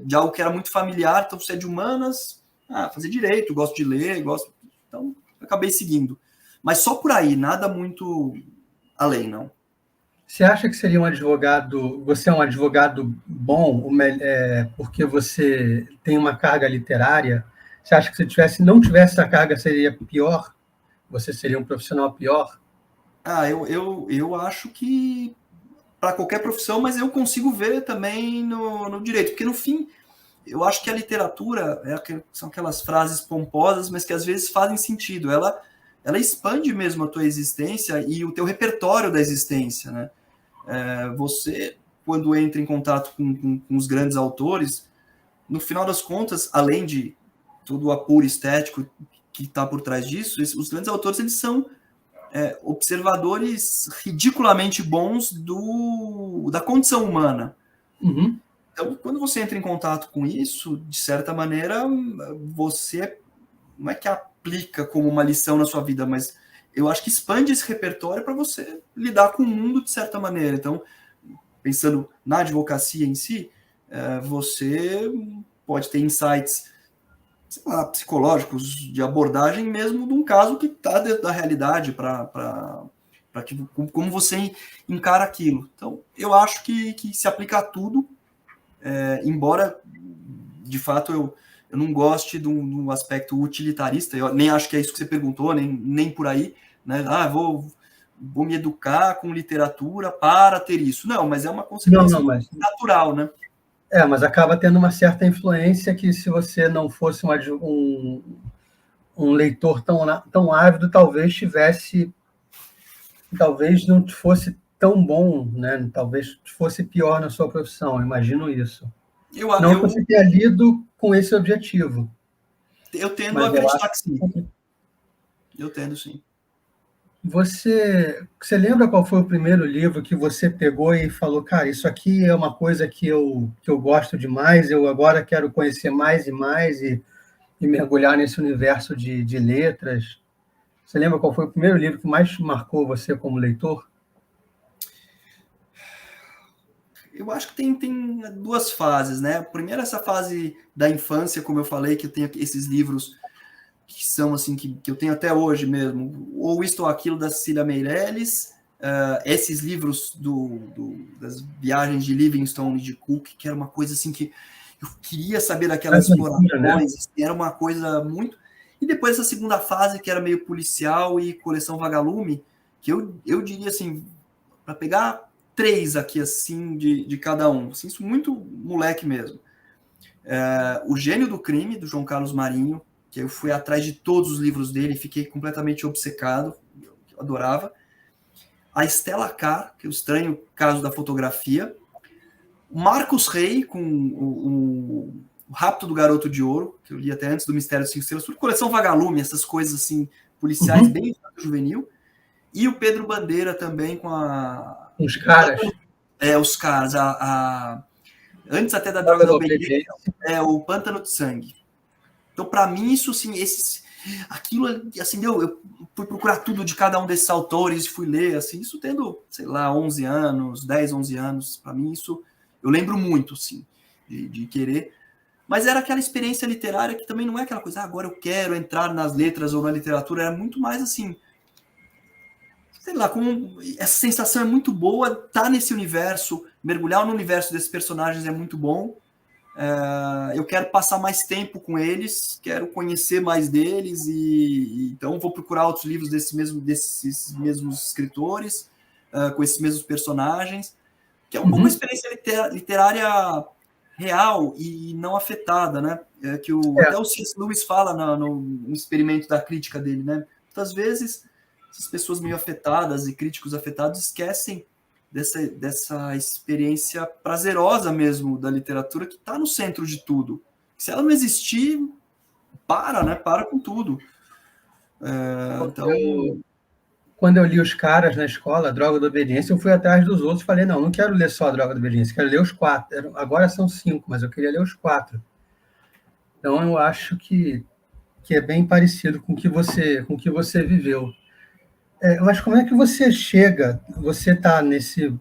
de algo que era muito familiar. Então, você é de humanas, fazer direito, gosto de ler, gosto. Então, acabei seguindo. Mas só por aí, nada muito além, não. Você acha que seria um advogado, você é um advogado bom, porque você tem uma carga literária? Você acha que se não tivesse essa carga, seria pior? Você seria um profissional pior? Eu acho que para qualquer profissão, mas eu consigo ver também no direito, porque no fim, eu acho que a literatura são aquelas frases pomposas, mas que às vezes fazem sentido. Ela expande mesmo a tua existência e o teu repertório da existência, né? Você, quando entra em contato com os grandes autores, no final das contas, além de todo o apuro estético que está por trás disso, os grandes autores eles são observadores ridiculamente bons da condição humana. Uhum. Então, quando você entra em contato com isso, de certa maneira, você não é que aplica como uma lição na sua vida, mas eu acho que expande esse repertório para você lidar com o mundo de certa maneira. Então, pensando na advocacia em si, você pode ter insights, sei lá, psicológicos de abordagem mesmo de um caso que está dentro da realidade para como você encara aquilo. Então, eu acho que se aplica a tudo, embora, de fato, eu não goste de um aspecto utilitarista, eu nem acho que é isso que você perguntou, nem por aí, né? Vou me educar com literatura para ter isso. Não, mas é uma consequência natural, né? Mas acaba tendo uma certa influência que, se você não fosse um leitor tão ávido, talvez não fosse tão bom, né? Talvez fosse pior na sua profissão, imagino isso. Não que você tenha lido com esse objetivo. Eu tendo a acreditar que sim. Eu tendo, sim. Você lembra qual foi o primeiro livro que você pegou e falou, cara, isso aqui é uma coisa que eu gosto demais, eu agora quero conhecer mais e mais e mergulhar nesse universo de letras? Você lembra qual foi o primeiro livro que mais marcou você como leitor? Eu acho que tem duas fases, né? Primeiro, essa fase da infância, como eu falei, que eu tenho esses livros que são assim, que eu tenho até hoje mesmo, ou Isto ou Aquilo, da Cecília Meirelles, esses livros das viagens de Livingstone e de Cook, que era uma coisa assim que eu queria saber daquelas explorações, né? Era uma coisa muito... E depois essa segunda fase, que era meio policial e coleção Vagalume, que eu diria assim, para pegar 3 aqui assim de cada um, assim, isso muito moleque mesmo. O Gênio do Crime, do João Carlos Marinho, que eu fui atrás de todos os livros dele, fiquei completamente obcecado, eu adorava. A Stella Carr, que é o Estranho Caso da Fotografia. Marcos Rey, com o Rapto do Garoto de Ouro, que eu li até antes do Mistério dos 5 Estrelas, tudo coleção Vagalume, essas coisas assim, policiais bem juvenil. E o Pedro Bandeira também, com a Os caras. Os caras. Antes até da Droga da Obediência, o Pântano de Sangue. Então, para mim, isso, assim, aquilo, assim, eu fui procurar tudo de cada um desses autores, fui ler, assim, isso tendo, sei lá, 11 anos, 10, 11 anos, para mim isso, eu lembro muito, assim, de querer, mas era aquela experiência literária que também não é aquela coisa, agora eu quero entrar nas letras ou na literatura, era muito mais, assim, sei lá, essa sensação é muito boa, tá nesse universo, mergulhar no universo desses personagens é muito bom, eu quero passar mais tempo com eles, quero conhecer mais deles, então vou procurar outros livros desses mesmos escritores, com esses mesmos personagens, que é um pouco uma experiência literária real e não afetada, né? Até o C.S. Lewis fala no experimento da crítica dele, né? Muitas vezes essas pessoas meio afetadas e críticos afetados esquecem dessa experiência prazerosa mesmo da literatura que está no centro de tudo. Se ela não existir, né? Para com tudo. Quando eu li Os Caras na escola, Droga da Obediência, eu fui atrás dos outros e falei, não quero ler só a Droga da Obediência, quero ler os 4. Agora são 5, mas eu queria ler os 4. Então, eu acho que é bem parecido com o que você viveu. Mas como é que você chega? Você está nesse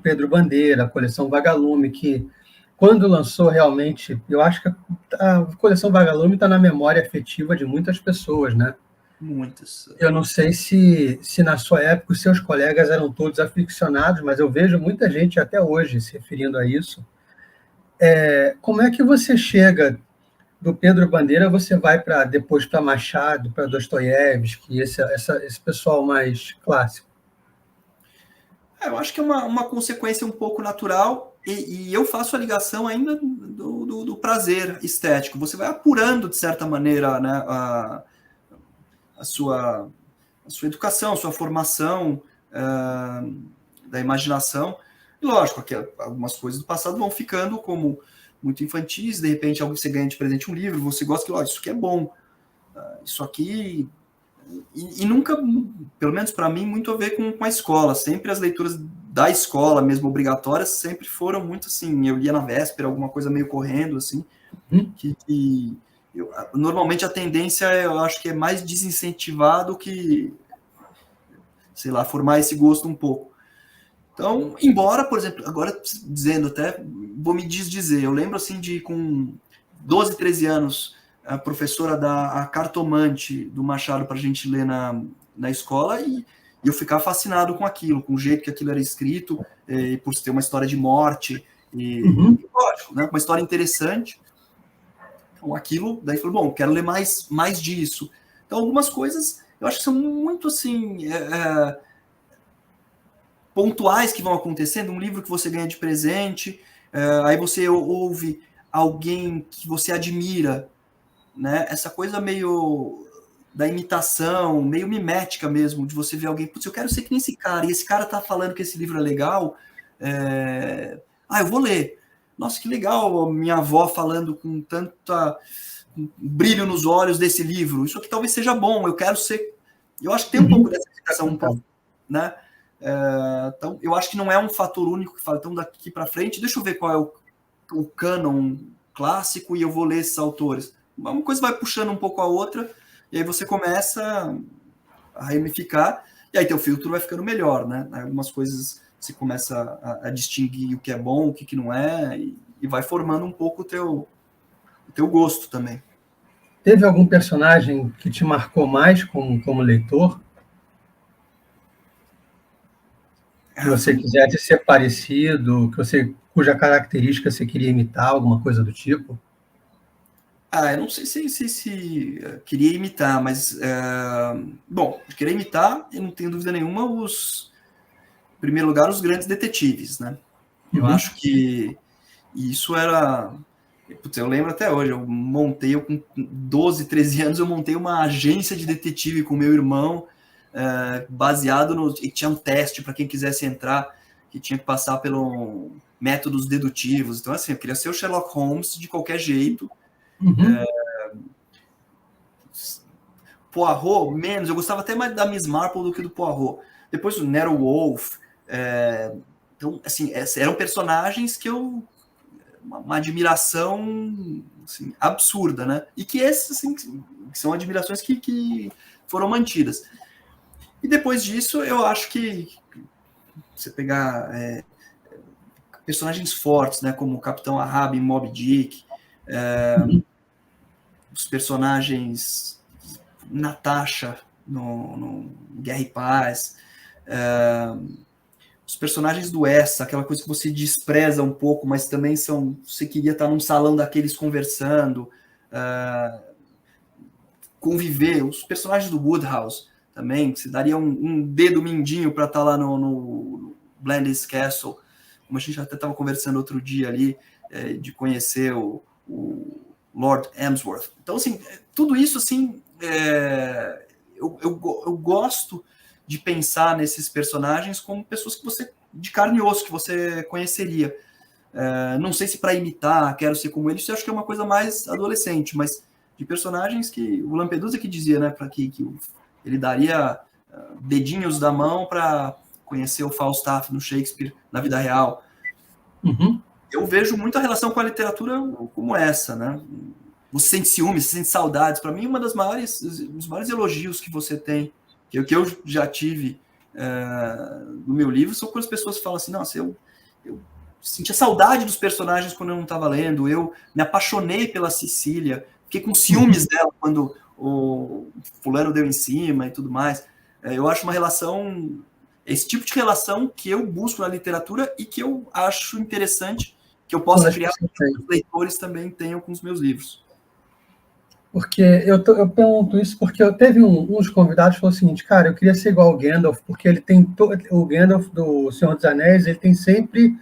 Pedro Bandeira, a coleção Vagalume, que quando lançou realmente, eu acho que a coleção Vagalume está na memória afetiva de muitas pessoas, né? Muitas. Eu não sei se na sua época os seus colegas eram todos aficionados, mas eu vejo muita gente até hoje se referindo a isso. Como é que você chega do Pedro Bandeira, você vai depois para Machado, para Dostoiévski, esse pessoal mais clássico? Eu acho que é uma consequência um pouco natural, e eu faço a ligação ainda do prazer estético. Você vai apurando, de certa maneira, né, a sua educação, a sua formação da imaginação. E lógico, que algumas coisas do passado vão ficando como muito infantis, de repente algo que você ganha de presente um livro, você gosta que, isso aqui é bom, isso aqui... E nunca, pelo menos para mim, muito a ver com a escola. Sempre as leituras da escola, mesmo obrigatórias, sempre foram muito assim, eu lia na véspera, alguma coisa meio correndo, assim, normalmente a tendência, eu acho que é mais desincentivar do que, sei lá, formar esse gosto um pouco. Então, embora, por exemplo, agora dizendo até, vou me desdizer, eu lembro assim de com 12, 13 anos, a professora da Cartomante do Machado para a gente ler na escola e eu ficar fascinado com aquilo, com o jeito que aquilo era escrito, por ter uma história de morte, lógico, né, uma história interessante. Então aquilo, daí falei, bom, quero ler mais disso. Então algumas coisas, eu acho que são muito assim... pontuais que vão acontecendo, um livro que você ganha de presente, aí você ouve alguém que você admira, né? Essa coisa meio da imitação, meio mimética mesmo, de você ver alguém, putz, eu quero ser que nem esse cara, e esse cara tá falando que esse livro é legal, eu vou ler. Nossa, que legal, minha avó falando com tanta brilho nos olhos desse livro, isso aqui talvez seja bom, eu quero ser... Eu acho que tem um pouco dessa explicação, né? Então, eu acho que não é um fator único que fala, então daqui para frente, deixa eu ver qual é o cânon clássico e eu vou ler esses autores. Uma coisa vai puxando um pouco a outra, e aí você começa a ramificar, e aí teu filtro vai ficando melhor, né? Algumas coisas você começa a distinguir o que é bom, o que não é, e vai formando um pouco o teu gosto também. Teve algum personagem que te marcou mais como leitor? Que você quisesse ser parecido, cuja característica você queria imitar, alguma coisa do tipo? Eu não sei se queria imitar, mas... bom, querer imitar, eu não tenho dúvida nenhuma, em primeiro lugar, os grandes detetives, né? Eu acho que isso era... Putz, eu lembro até hoje, eu com 12, 13 anos, eu montei uma agência de detetive com meu irmão, baseado no... E tinha um teste para quem quisesse entrar, que tinha que passar pelo métodos dedutivos. Então, assim, eu queria ser o Sherlock Holmes de qualquer jeito. Poirot, menos. Eu gostava até mais da Miss Marple do que do Poirot. Depois o Nero Wolfe, Então, assim, eram personagens que uma admiração assim, absurda, né? E que esses, assim, são admirações que foram mantidas. E depois disso, eu acho que você pegar personagens fortes, né, como o Capitão Ahab em Moby Dick, os personagens Natasha no Guerra e Paz, os personagens do Essa, aquela coisa que você despreza um pouco, mas também você queria estar num salão daqueles conversando, conviver, os personagens do Woodhouse também, você daria um dedo mindinho para estar lá no Blandings Castle, como a gente até estava conversando outro dia ali, de conhecer o Lord Emsworth. Então, assim, tudo isso, assim, eu gosto de pensar nesses personagens como pessoas que você, de carne e osso, que você conheceria. Não sei se para imitar, quero ser como eles, isso eu acho que é uma coisa mais adolescente, mas de personagens que o Lampedusa que dizia, né, para que ele daria dedinhos da mão para conhecer o Falstaff no Shakespeare na vida real. Uhum. Eu vejo muito a relação com a literatura como essa, né? Você sente ciúmes, você sente saudades. Para mim, dos maiores elogios que você tem, que eu já tive no meu livro, são quando as pessoas falam assim, nossa, eu sentia saudade dos personagens quando eu não estava lendo, eu me apaixonei pela Cecília, fiquei com ciúmes dela quando o fulano deu em cima e tudo mais. Eu acho uma relação, esse tipo de relação que eu busco na literatura e que eu acho interessante que eu possa criar que os leitores também tenham com os meus livros. Porque eu pergunto isso porque eu teve uns convidados que falaram o seguinte, cara, eu queria ser igual ao Gandalf, porque ele tem o Gandalf do Senhor dos Anéis, ele tem sempre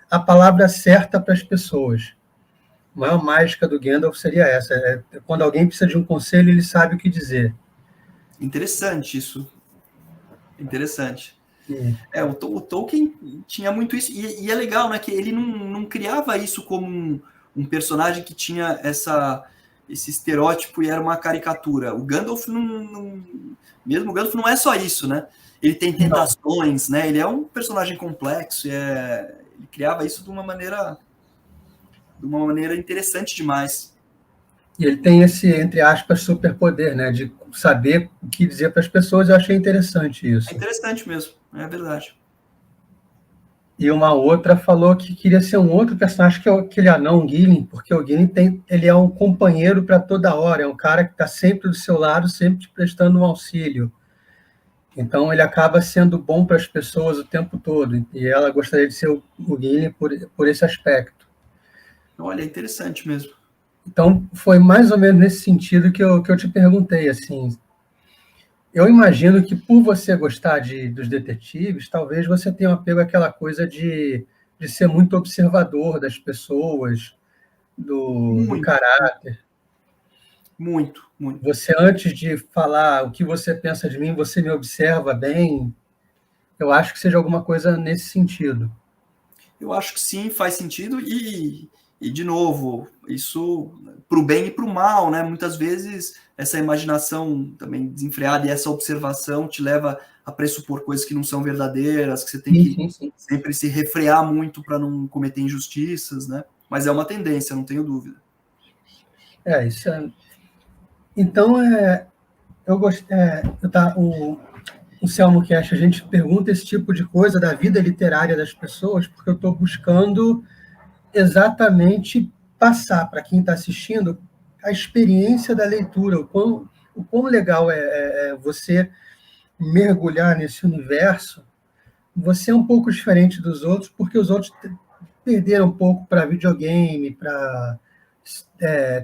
a palavra certa para as pessoas. A maior mágica do Gandalf seria essa, quando alguém precisa de um conselho, ele sabe o que dizer. Interessante isso. Interessante. O Tolkien tinha muito isso, e é legal, né, que ele não criava isso como um personagem que tinha esse estereótipo e era uma caricatura. O Gandalf mesmo o Gandalf não é só isso, né? Ele tem tentações, né? Ele é um personagem complexo, ele criava isso de uma maneira interessante demais. E ele tem esse, entre aspas, superpoder, né, de saber o que dizer para as pessoas. Eu achei interessante isso. É interessante mesmo, é verdade. E uma outra falou que queria ser um outro personagem, que é aquele anão Gillen, porque o Gillen ele é um companheiro para toda hora, é um cara que está sempre do seu lado, sempre te prestando um auxílio. Então ele acaba sendo bom para as pessoas o tempo todo, e ela gostaria de ser o Gillen por esse aspecto. Olha, é interessante mesmo. Então foi mais ou menos nesse sentido que eu te perguntei, assim. Eu imagino que por você gostar dos detetives, talvez você tenha um apego àquela coisa de ser muito observador das pessoas, do caráter. Muito. Você, antes de falar o que você pensa de mim, você me observa bem. Eu acho que seja alguma coisa nesse sentido. Eu acho que sim, faz sentido e de novo, isso para o bem e para o mal, né? Muitas vezes essa imaginação também desenfreada e essa observação te leva a pressupor coisas que não são verdadeiras, que você tem que sempre se refrear muito para não cometer injustiças, né? Mas é uma tendência, não tenho dúvida. Isso é... Então, eu gostei... o Selmo Cash, a gente pergunta esse tipo de coisa da vida literária das pessoas, porque eu estou buscando exatamente passar para quem está assistindo a experiência da leitura, o quão legal é você mergulhar nesse universo. Você é um pouco diferente dos outros, porque os outros perderam um pouco para videogame, para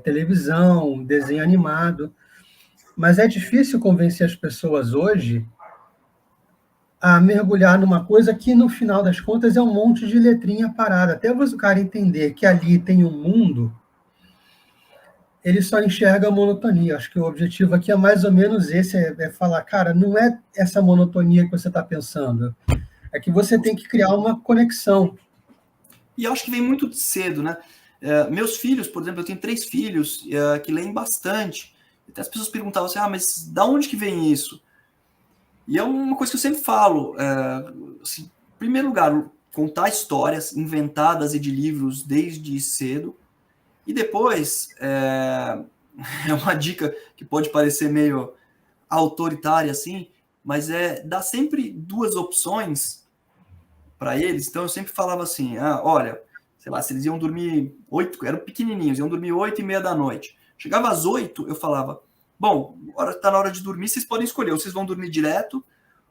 televisão, desenho animado. Mas é difícil convencer as pessoas hoje a mergulhar numa coisa que, no final das contas, é um monte de letrinha parada. Até o cara entender que ali tem um mundo, ele só enxerga a monotonia. Acho que o objetivo aqui é mais ou menos esse, é falar, cara, não é essa monotonia que você está pensando, é que você tem que criar uma conexão. E eu acho que vem muito cedo, né? Meus filhos, por exemplo, eu tenho 3 filhos que leem bastante. Até as pessoas perguntavam assim, mas da onde que vem isso? E é uma coisa que eu sempre falo, assim, primeiro lugar, contar histórias inventadas e de livros desde cedo. E depois, é uma dica que pode parecer meio autoritária assim, mas dar sempre 2 opções para eles. Então eu sempre falava assim, olha, sei lá, se eles iam dormir 8, eram pequenininhos, iam dormir 8:30 da noite. Chegava às 8, eu falava, bom, tá na hora de dormir, vocês podem escolher, ou vocês vão dormir direto,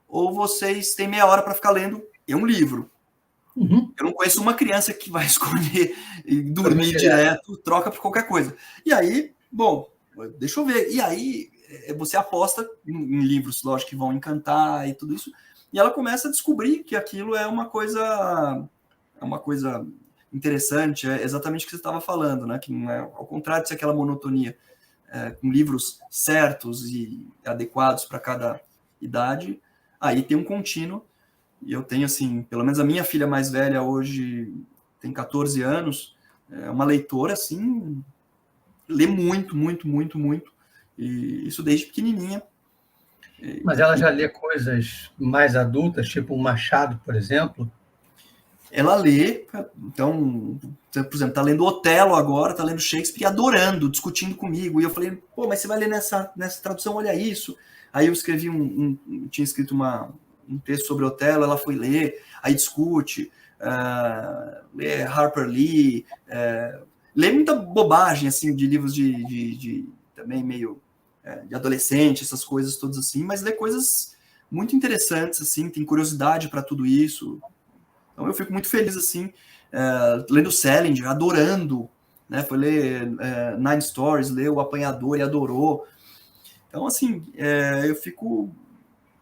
ou vocês têm meia hora para ficar lendo um livro. Uhum. Eu não conheço uma criança que vai escolher dormir direto, troca por qualquer coisa. E aí, bom, deixa eu ver. E aí, você aposta em livros, lógico, que vão encantar e tudo isso, e ela começa a descobrir que aquilo é uma coisa interessante, é exatamente o que você estava falando, né? Que não é, ao contrário de ser aquela monotonia, com livros certos e adequados para cada idade, aí tem um contínuo. E eu tenho, assim, pelo menos a minha filha mais velha hoje tem 14 anos, é uma leitora, assim, lê muito, muito, muito, muito, e isso desde pequenininha. Mas ela já lê coisas mais adultas, tipo um Machado, por exemplo? Ela lê, então, por exemplo, tá lendo Otelo agora, tá lendo Shakespeare, adorando, discutindo comigo, e eu falei, pô, mas você vai ler nessa tradução, olha isso. Aí eu escrevi tinha escrito um texto sobre Otelo, ela foi ler, aí discute, lê Harper Lee, lê muita bobagem, assim, de livros de também meio de adolescente, essas coisas todas assim, mas lê coisas muito interessantes, assim, tem curiosidade para tudo isso. Então eu fico muito feliz, assim, lendo Salinger, adorando, né? Foi ler Nine Stories, leu O Apanhador e adorou. Então, assim, eu fico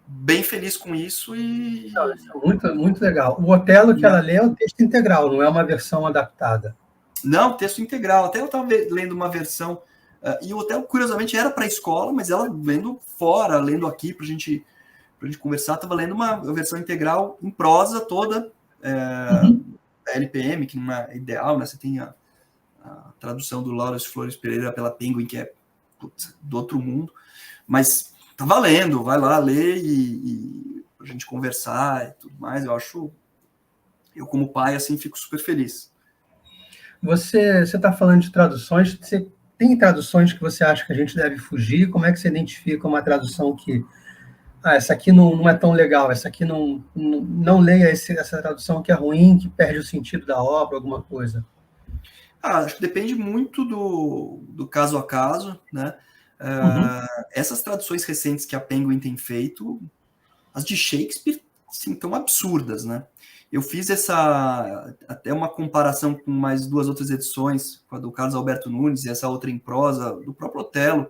bem feliz com isso e... Não, isso é muito, muito legal. O Otelo que ela lê é o texto integral, não é uma versão adaptada. Não, texto integral. Até eu estava lendo uma versão, e o Otelo, curiosamente, era para a escola, mas ela lendo fora, lendo aqui para a gente conversar, estava lendo uma versão integral em prosa toda, da LPM, que não é ideal, né? Você tem a tradução do Lawrence Flores Pereira pela Penguin, que é do outro mundo, mas tá valendo, vai lá ler e a gente conversar e tudo mais. Eu como pai, assim, fico super feliz. Você está falando de traduções, você tem traduções que você acha que a gente deve fugir? Como é que você identifica uma tradução que essa aqui não é tão legal, essa aqui não leia essa tradução que é ruim, que perde o sentido da obra, alguma coisa? Acho que depende muito do caso a caso, né? Essas traduções recentes que a Penguin tem feito, as de Shakespeare, sim, tão absurdas, né? Eu fiz até uma comparação com mais 2 outras edições, com a do Carlos Alberto Nunes e essa outra em prosa, do próprio Otelo.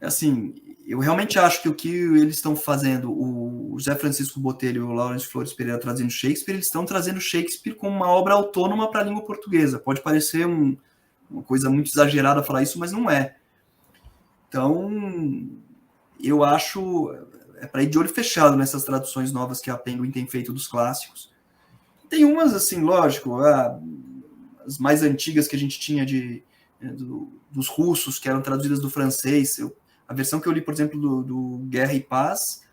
Assim, eu realmente acho que o que eles estão fazendo, o José Francisco Botelho e o Lawrence Flores Pereira trazendo Shakespeare, eles estão trazendo Shakespeare como uma obra autônoma para a língua portuguesa. Pode parecer uma coisa muito exagerada falar isso, mas não é. Então, eu acho para ir de olho fechado nessas traduções novas que a Penguin tem feito dos clássicos. Tem umas, assim, lógico, as mais antigas que a gente tinha dos russos, que eram traduzidas do francês. A versão que eu li, por exemplo, do Guerra e Paz,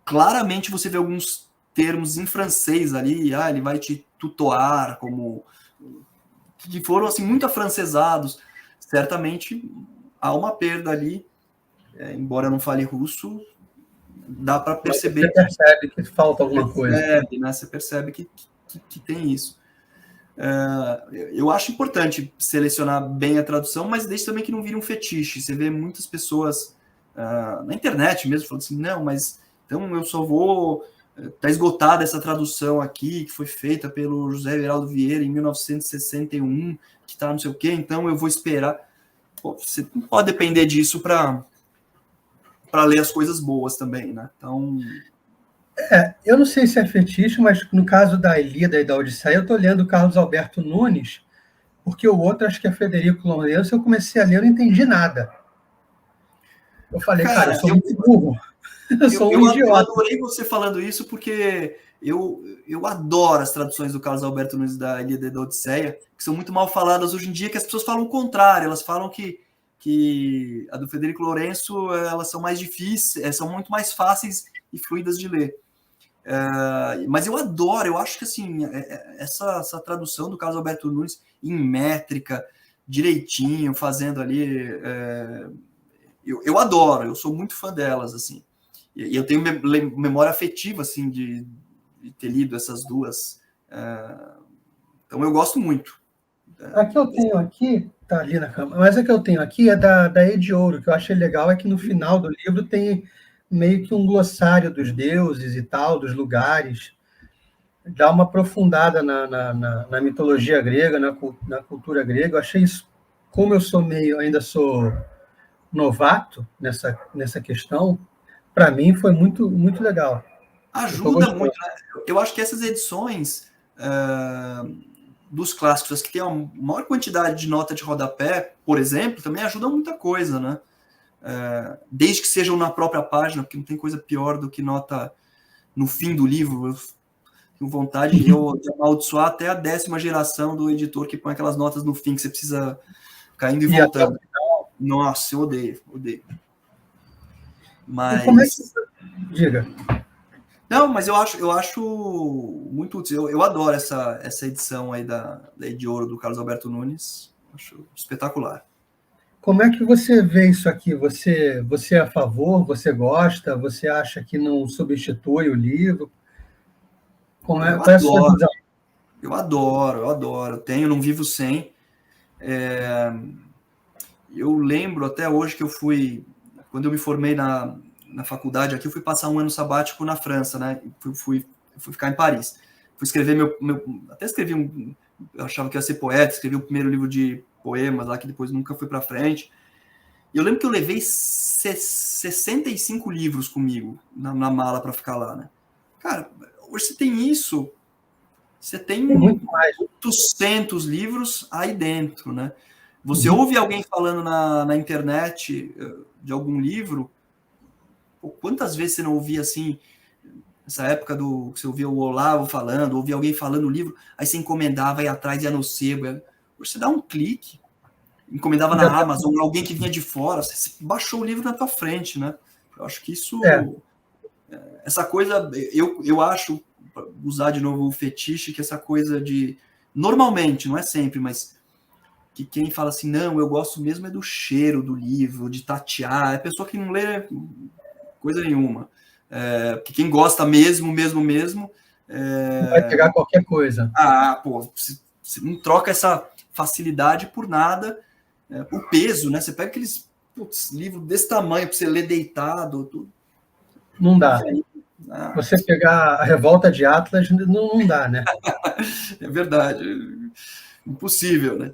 claramente você vê alguns termos em francês ali, ele vai te tutoar, como que foram assim muito afrancesados. Certamente há uma perda ali, embora eu não fale russo, dá para perceber. Você percebe que falta alguma coisa. Né? Você percebe que tem isso. Eu acho importante selecionar bem a tradução, mas desde também que não vire um fetiche. Você vê muitas pessoas na internet mesmo falando assim, não, mas então eu só vou... Está esgotada essa tradução aqui, que foi feita pelo José Everaldo Vieira em 1961, que está não sei o quê, então eu vou esperar. Pô, você não pode depender disso para ler as coisas boas também, né? Então... eu não sei se é fetiche, mas no caso da Ilíada e da Odisseia, eu estou lendo o Carlos Alberto Nunes, porque o outro, acho que é Frederico Lourenço, eu comecei a ler, eu não entendi nada. Eu falei, cara, eu sou muito burro. Eu sou um idiota. Eu adorei você falando isso, porque eu adoro as traduções do Carlos Alberto Nunes da Ilíada e da Odisseia, que são muito mal faladas hoje em dia, que as pessoas falam o contrário, elas falam que a do Frederico Lourenço, elas são mais difíceis, são muito mais fáceis e fluidas de ler. Mas eu adoro, eu acho que assim, essa tradução do Carlos Alberto Nunes em métrica, direitinho, fazendo ali, eu adoro, eu sou muito fã delas, assim. E eu tenho memória afetiva, assim, de ter lido essas duas. Então eu gosto muito. A que eu tenho aqui, tá ali na cama, mas a que eu tenho aqui é da Ed Ouro, que eu achei legal é que no final do livro tem meio que um glossário dos deuses e tal, dos lugares. Dá uma aprofundada na mitologia grega, na cultura grega. Eu achei isso, como eu sou ainda sou novato nessa questão, para mim foi muito, muito legal. Ajuda muito, né? Eu acho que essas edições dos clássicos, que tem uma maior quantidade de nota de rodapé, por exemplo, também ajudam muita coisa, né? Desde que sejam na própria página, porque não tem coisa pior do que nota no fim do livro. Eu tenho vontade de amaldiçoar até a 10ª geração do editor que põe aquelas notas no fim, que você precisa ficar indo e voltando. Nossa, eu odeio. Mas... E como é que... Diga. Não, mas eu acho muito útil. Eu adoro essa edição aí da de Ouro do Carlos Alberto Nunes. Acho espetacular. Como é que você vê isso aqui? Você é a favor? Você gosta? Você acha que não substitui o livro? Qual é a sua visão? Eu adoro. Tenho, não vivo sem. Eu lembro até hoje que eu fui, quando eu me formei na faculdade aqui, eu fui passar um ano sabático na França, né? Fui ficar em Paris. Fui escrever até escrevi eu achava que ia ser poeta, escrevi o primeiro livro de poemas lá, que depois nunca foi para frente. E eu lembro que eu levei 65 livros comigo na mala para ficar lá, né? Cara, hoje você tem isso, você tem muito mais. 800 livros aí dentro, né? Você ouve alguém falando na internet de algum livro, quantas vezes você não ouvia assim, nessa época que você ouvia o Olavo falando, ouvia alguém falando o livro, aí você encomendava, ia atrás, ia no sebo. Hoje você dá um clique, encomendava na Amazon, alguém que vinha de fora, você baixou o livro na tua frente, né? Eu acho que isso... Essa coisa, eu acho, usar de novo o fetiche, que essa coisa de... Normalmente, não é sempre, mas que quem fala assim, não, eu gosto mesmo é do cheiro do livro, de tatear, é pessoa que não lê coisa nenhuma. Porque quem gosta mesmo, vai pegar qualquer coisa. Você não troca essa facilidade por nada. O peso, né? Você pega aqueles livros desse tamanho para você ler deitado, tudo. Não dá. Você pegar a Revolta de Atlas, não dá, né? É verdade. Impossível, né?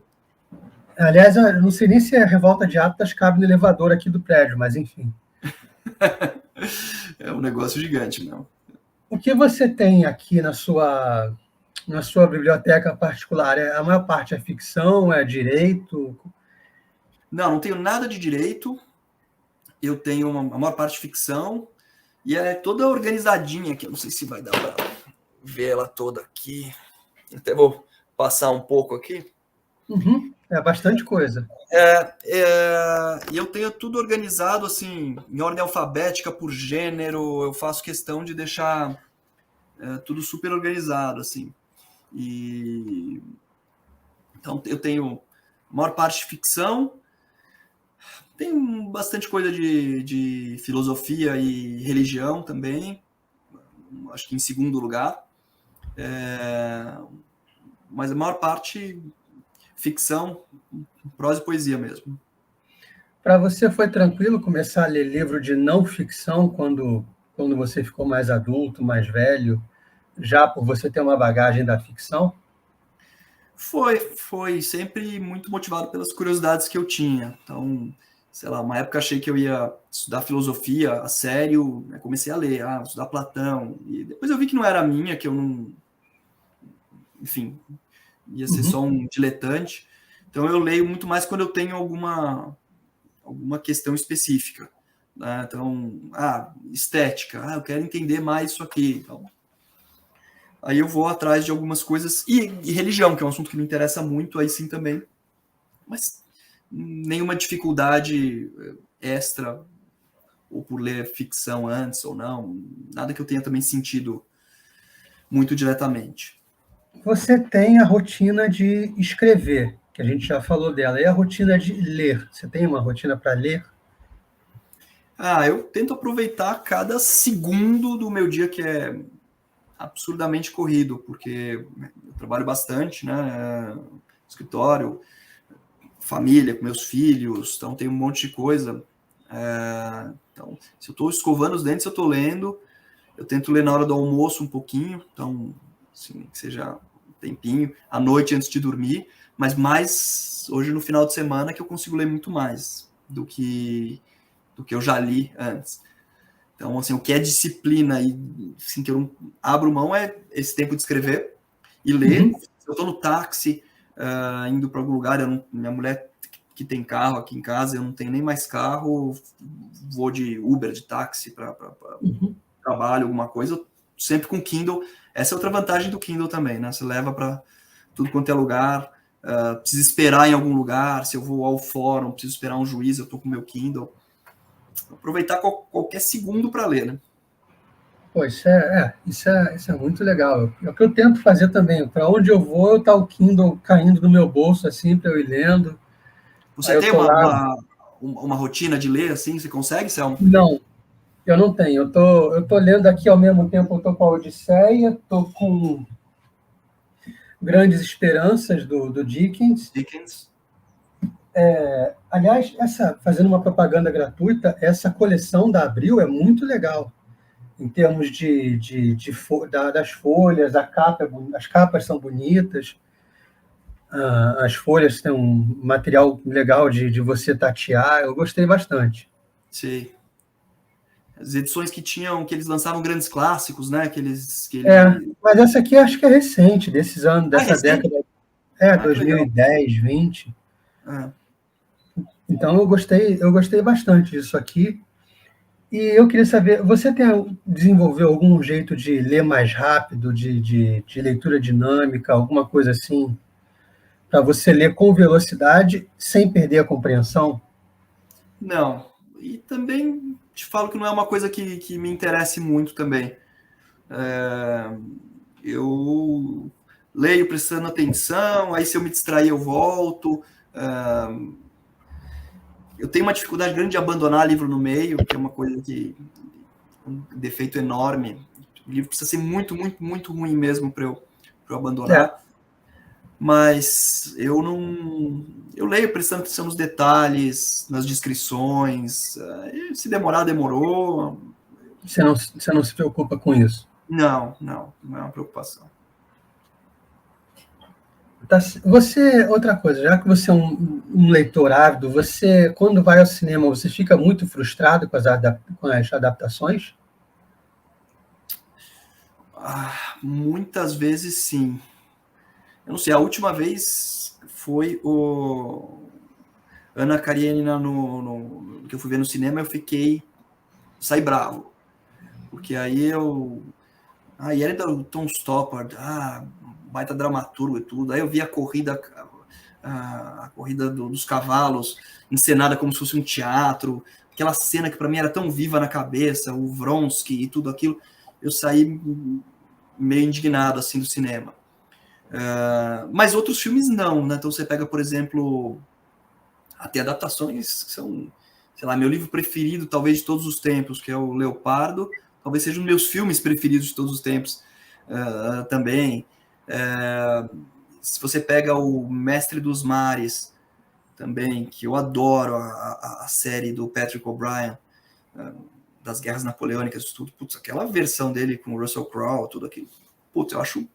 Aliás, eu não sei nem se a Revolta de Atlas cabe no elevador aqui do prédio, mas enfim. É um negócio gigante mesmo. O que você tem aqui na sua biblioteca particular? A maior parte é ficção, é direito? Não tenho nada de direito. Eu tenho a maior parte de ficção. E ela é toda organizadinha aqui. Eu não sei se vai dar para ver ela toda aqui. Até vou passar um pouco aqui. É bastante coisa. E eu tenho tudo organizado assim, em ordem alfabética, por gênero. Eu faço questão de deixar tudo super organizado, assim. Então eu tenho a maior parte de ficção. Tem bastante coisa de filosofia e religião também. Acho que em segundo lugar. Mas a maior parte ficção, prosa e poesia mesmo. Para você foi tranquilo começar a ler livro de não ficção quando você ficou mais adulto, mais velho, já por você ter uma bagagem da ficção? Foi sempre muito motivado pelas curiosidades que eu tinha. Então, sei lá, uma época achei que eu ia estudar filosofia a sério, comecei a ler, estudar Platão, e depois eu vi que não era a minha, que eu não... Enfim, ia ser só um diletante. Então eu leio muito mais quando eu tenho alguma questão específica. Né? Então, estética, eu quero entender mais isso aqui. Então, aí eu vou atrás de algumas coisas, e religião, que é um assunto que me interessa muito, aí sim também. Mas nenhuma dificuldade extra, ou por ler ficção antes ou não, nada que eu tenha também sentido muito diretamente. Você tem a rotina de escrever, que a gente já falou dela, e a rotina de ler. Você tem uma rotina para ler? Eu tento aproveitar cada segundo do meu dia, que é absurdamente corrido, porque eu trabalho bastante, né? Escritório, família, com meus filhos, então tem um monte de coisa. Então, se eu estou escovando os dentes, eu estou lendo. Eu tento ler na hora do almoço um pouquinho, então, assim, que seja um tempinho, à noite antes de dormir, mas mais hoje no final de semana que eu consigo ler muito mais do que eu já li antes. Então, assim, o que é disciplina e assim, que eu não abro mão é esse tempo de escrever e ler. Uhum. Se eu estou no táxi, indo para algum lugar, minha mulher que tem carro aqui em casa, eu não tenho nem mais carro, vou de Uber, de táxi para trabalho, alguma coisa, sempre com Kindle. Essa é outra vantagem do Kindle também, né? Você leva para tudo quanto é lugar, precisa esperar em algum lugar, se eu vou ao fórum, preciso esperar um juiz, eu estou com o meu Kindle. Aproveitar qualquer segundo para ler, né? Pô, isso é muito legal. É o que eu tento fazer também. Para onde eu vou, tá o Kindle caindo no meu bolso, assim, para eu ir lendo. Você Aí eu tem tô lá. uma rotina de ler, assim? Você consegue, Selma? Não, eu não tenho. Eu tô lendo aqui ao mesmo tempo, eu tô com a Odisseia, tô com Grandes Esperanças, do Dickens. Dickens. Aliás, fazendo uma propaganda gratuita, essa coleção da Abril é muito legal, em termos das folhas, as capas são bonitas, as folhas têm um material legal de você tatear, eu gostei bastante. Sim. As edições que eles lançavam grandes clássicos, né? Mas essa aqui acho que é recente, desses anos, dessa Recente? década, Que legal. 2010, 20. É. Então eu gostei bastante disso aqui. E eu queria saber, desenvolveu algum jeito de ler mais rápido, de leitura dinâmica, alguma coisa assim, para você ler com velocidade sem perder a compreensão? Não. E também te falo que não é uma coisa que me interesse muito também. Eu leio prestando atenção, aí se eu me distrair eu volto. Eu tenho uma dificuldade grande de abandonar livro no meio, que é uma coisa um defeito enorme. O livro precisa ser muito, muito, muito ruim mesmo para eu abandonar. Mas eu não. Eu leio prestando atenção nos detalhes, nas descrições. Se demorar, demorou. Você não se preocupa com isso? Não é uma preocupação. Outra coisa, já que você é um leitor ávido, você, quando vai ao cinema, você fica muito frustrado com as adaptações? Muitas vezes sim. Eu não sei, a última vez foi o Ana Karenina que eu fui ver no cinema, saí bravo. Porque aí e era do Tom Stoppard, baita dramaturgo e tudo. Aí eu vi a corrida dos cavalos encenada como se fosse um teatro, aquela cena que para mim era tão viva na cabeça, o Vronsky e tudo aquilo. Eu saí meio indignado assim do cinema. Mas outros filmes não, né? Então você pega, por exemplo, até adaptações que são, sei lá, meu livro preferido talvez de todos os tempos, que é o Leopardo, talvez seja um dos meus filmes preferidos de todos os tempos também. Se você pega o Mestre dos Mares também, que eu adoro a série do Patrick O'Brien, das Guerras Napoleônicas, tudo, putz, aquela versão dele com o Russell Crowe, tudo aquilo, putz, eu acho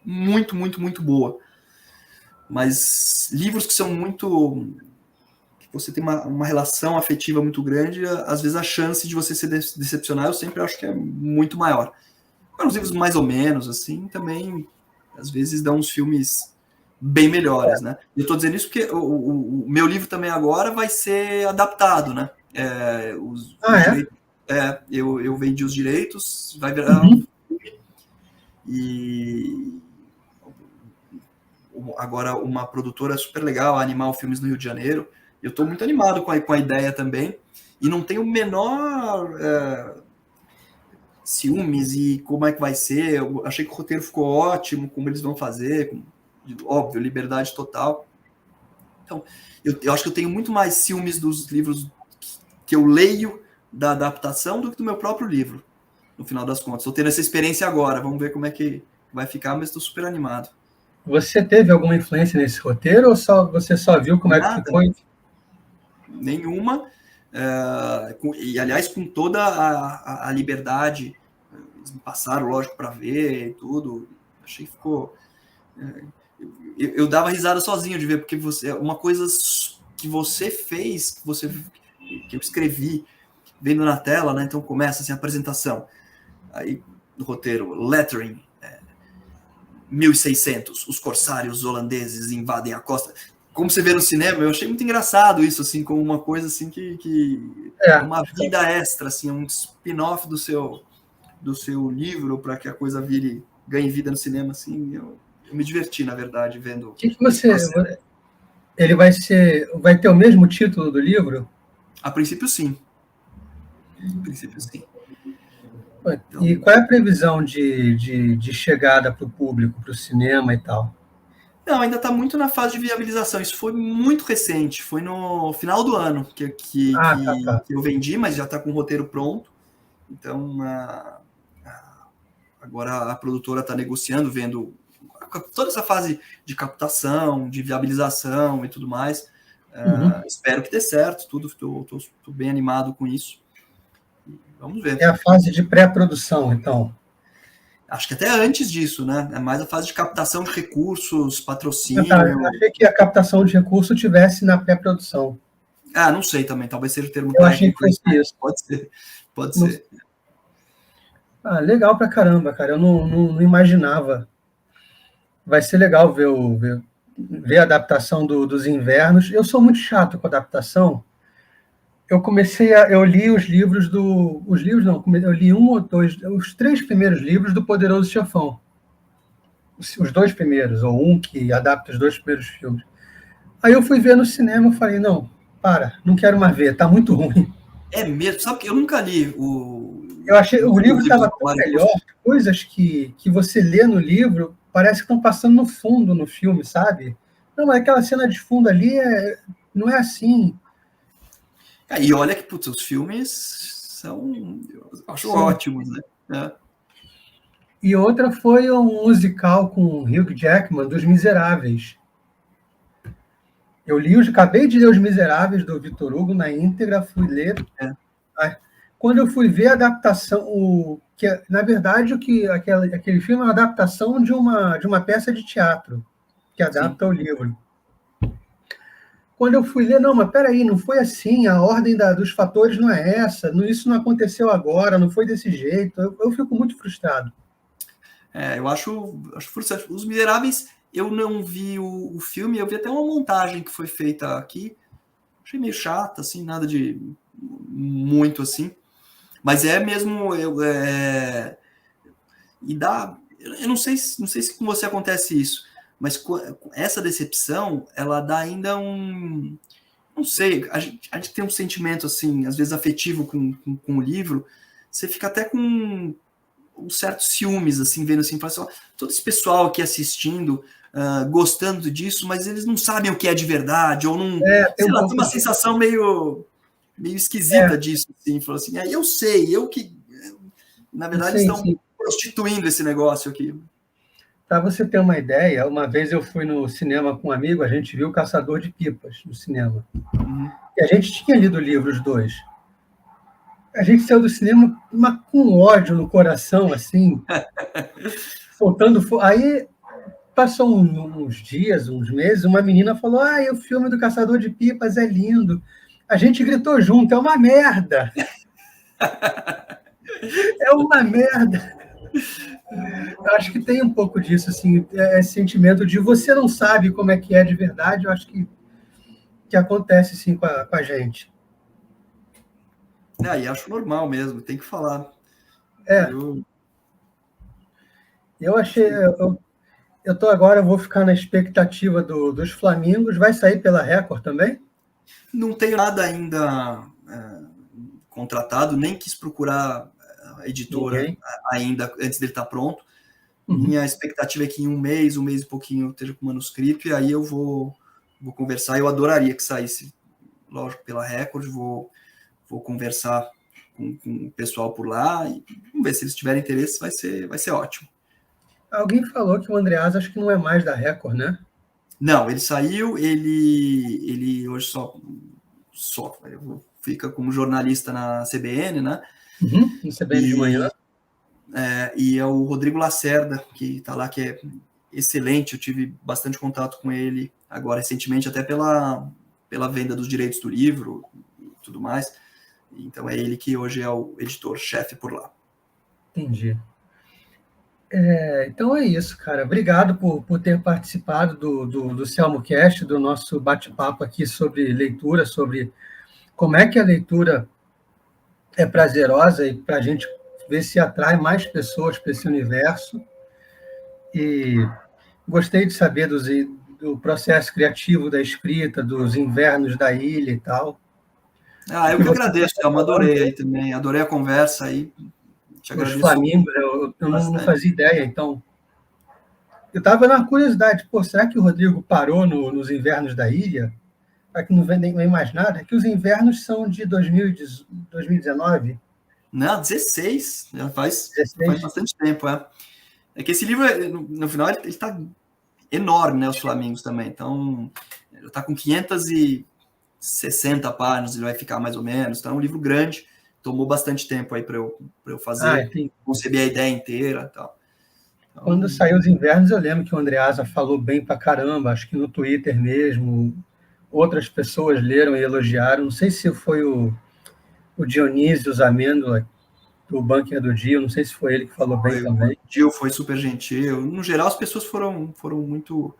muito, muito, muito boa. Mas livros que são muito... que você tem uma relação afetiva muito grande, às vezes a chance de você se decepcionar eu sempre acho que é muito maior. Agora, os livros mais ou menos, assim, também às vezes dão uns filmes bem melhores, né? Eu tô dizendo isso porque o meu livro também agora vai ser adaptado, né? Direitos, eu vendi os direitos, vai virar um filme, e agora uma produtora super legal, a Animal Filmes no Rio de Janeiro. Eu estou muito animado com a ideia também, e não tenho o menor ciúmes e como é que vai ser. Eu achei que o roteiro ficou ótimo, como eles vão fazer, óbvio, liberdade total. Então, eu acho que eu tenho muito mais ciúmes dos livros que eu leio da adaptação do que do meu próprio livro, no final das contas. Estou tendo essa experiência agora, vamos ver como é que vai ficar, mas estou super animado. Você teve alguma influência nesse roteiro ou você só viu como é que ficou? Nenhuma. E, aliás, com toda a liberdade, eles me passaram, lógico, para ver e tudo. Achei que ficou... Eu dava risada sozinho de ver, porque uma coisa que você fez, que eu escrevi, vendo na tela, né? Então começa assim a apresentação. Aí no roteiro, lettering, 1600, os corsários holandeses invadem a costa. Como você vê no cinema, eu achei muito engraçado isso, assim, como uma coisa assim que é uma vida extra, assim, um spin-off do seu livro para que a coisa ganhe vida no cinema, assim. Eu me diverti, na verdade, vendo. Que você? Ele vai ter o mesmo título do livro? A princípio, sim. A princípio, sim. Então, e qual é a previsão de chegada para o público, para o cinema e tal? Não, ainda está muito na fase de viabilização. Isso foi muito recente. Foi no final do ano que eu vendi, mas já está com o roteiro pronto. Então, agora a produtora está negociando, vendo toda essa fase de captação, de viabilização e tudo mais. Espero que dê certo. Estou bem animado com isso. Vamos ver. É a fase de pré-produção, então. Acho que até antes disso, né? É mais a fase de captação de recursos, patrocínio. Eu achei que a captação de recursos tivesse na pré-produção. Não sei também. Talvez seja o termo técnico. Eu achei que fosse isso. Pode ser. Legal pra caramba, cara. Eu não imaginava. Vai ser legal ver a adaptação dos invernos. Eu sou muito chato com adaptação. Eu li os livros eu li um ou dois, os 3 primeiros livros do Poderoso Chefão. Os 2 primeiros, ou um que adapta os 2 primeiros filmes. Aí eu fui ver no cinema e falei, não quero mais ver, tá muito ruim. É mesmo? Sabe que eu nunca li Eu achei o livro estava tão melhor, coisas que você lê no livro parece que estão passando no fundo no filme, sabe? Não, mas aquela cena de fundo ali não é assim. E olha que, putz, os filmes eu acho ótimos, né? E outra foi um musical com o Hugh Jackman, dos Miseráveis. Eu acabei de ler Os Miseráveis, do Victor Hugo, na íntegra, fui ler. Quando eu fui ver a adaptação, na verdade, aquele filme é uma adaptação de uma peça de teatro, que adapta o livro. Quando eu fui ler, não, mas peraí, não foi assim, a ordem dos fatores não é essa, isso não aconteceu agora, não foi desse jeito. Eu fico muito frustrado. Eu acho frustrante. Os Miseráveis, eu não vi o filme, eu vi até uma montagem que foi feita aqui. Achei meio chata, assim, nada de muito assim. Mas é mesmo. E dá. Eu não sei se com você acontece isso, mas essa decepção, ela dá ainda um. Não sei, a gente tem um sentimento, assim, às vezes afetivo com o livro, você fica até com um certo ciúmes, assim, vendo assim, fala assim, todo esse pessoal aqui assistindo, gostando disso, mas eles não sabem o que é de verdade, ou não. Sei lá, tem uma sensação meio esquisita disso, assim, falou assim, eu sei, na verdade, estão prostituindo esse negócio aqui. Para você ter uma ideia, uma vez eu fui no cinema com um amigo, a gente viu o Caçador de Pipas no cinema. E a gente tinha lido o livro, os 2. A gente saiu do cinema com ódio no coração, assim, soltando fogo. Aí passou uns dias, uns meses, uma menina falou: o filme do Caçador de Pipas é lindo. A gente gritou junto, é uma merda. É uma merda. Eu acho que tem um pouco disso, assim, esse sentimento de você não sabe como é que é de verdade, eu acho que acontece, sim, com a gente. E acho normal mesmo, tem que falar. Eu achei... eu vou ficar na expectativa dos Flamingos. Vai sair pela Record também? Não tenho nada ainda contratado, nem quis procurar a editora ainda, antes dele estar pronto. Minha expectativa é que em um mês e pouquinho eu esteja com o manuscrito, e aí eu vou conversar. Eu adoraria que saísse, lógico, pela Record, vou conversar com o pessoal por lá, e vamos ver se eles tiverem interesse, vai ser ótimo. Alguém falou que o Andreasa acho que não é mais da Record, né? Não, ele saiu, ele hoje só fica como jornalista na CBN, né? No CBN de manhã. E é o Rodrigo Lacerda, que está lá, que é excelente. Eu tive bastante contato com ele agora recentemente, até pela venda dos direitos do livro e tudo mais. Então é ele que hoje é o editor-chefe por lá. Entendi. Então é isso, cara. Obrigado por ter participado do CelmoCast, do nosso bate-papo aqui sobre leitura, sobre como é que a leitura é prazerosa e para a gente ver se atrai mais pessoas para esse universo. E gostei de saber do processo criativo da escrita, dos invernos da ilha e tal. Eu que agradeço, eu adorei aí também, adorei a conversa aí. Te agradeço. Os flamingos, eu não fazia ideia, então. Eu estava na curiosidade, será que o Rodrigo parou nos invernos da ilha? Para que não vem mais nada? É que os invernos são de 2019? Não, 16, já faz bastante tempo, É que esse livro, no final, ele está enorme, né, os Flamingos também, então, ele está com 560 páginas, ele vai ficar mais ou menos, então é um livro grande, tomou bastante tempo aí para eu fazer, conceber a ideia inteira e tal. Então, quando saiu os invernos, eu lembro que o Andreasa falou bem pra caramba, acho que no Twitter mesmo, outras pessoas leram e elogiaram, não sei se foi o Dionísio Zamêndola, do Bunker do Dio, não sei se foi ele que falou bem também. O Dio foi super gentil, no geral as pessoas foram muito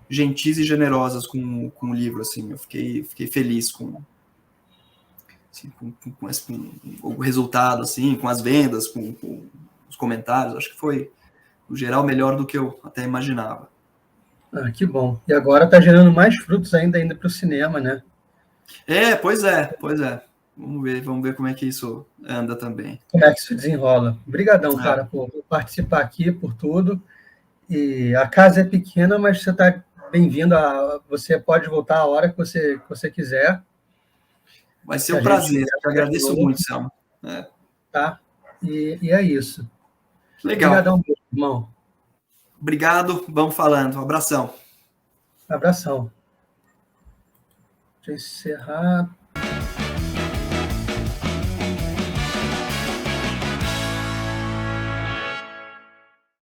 gentis e generosas com o livro, assim, eu fiquei feliz com o resultado, assim, com as vendas, com os comentários, acho que foi, no geral, melhor do que eu até imaginava. Que bom. E agora está gerando mais frutos ainda para o cinema, né? Pois é. Vamos ver como é que isso anda também. Como é que isso desenrola. Obrigadão, cara, por participar aqui, por tudo. E a casa é pequena, mas você está bem-vindo. Você pode voltar a hora que você quiser. Vai ser um prazer. Eu agradeço muito, Selma. Tá? E é isso. Legal. Obrigadão, irmão. Obrigado. Vamos falando. Um abração. Abração. Deixa eu encerrar.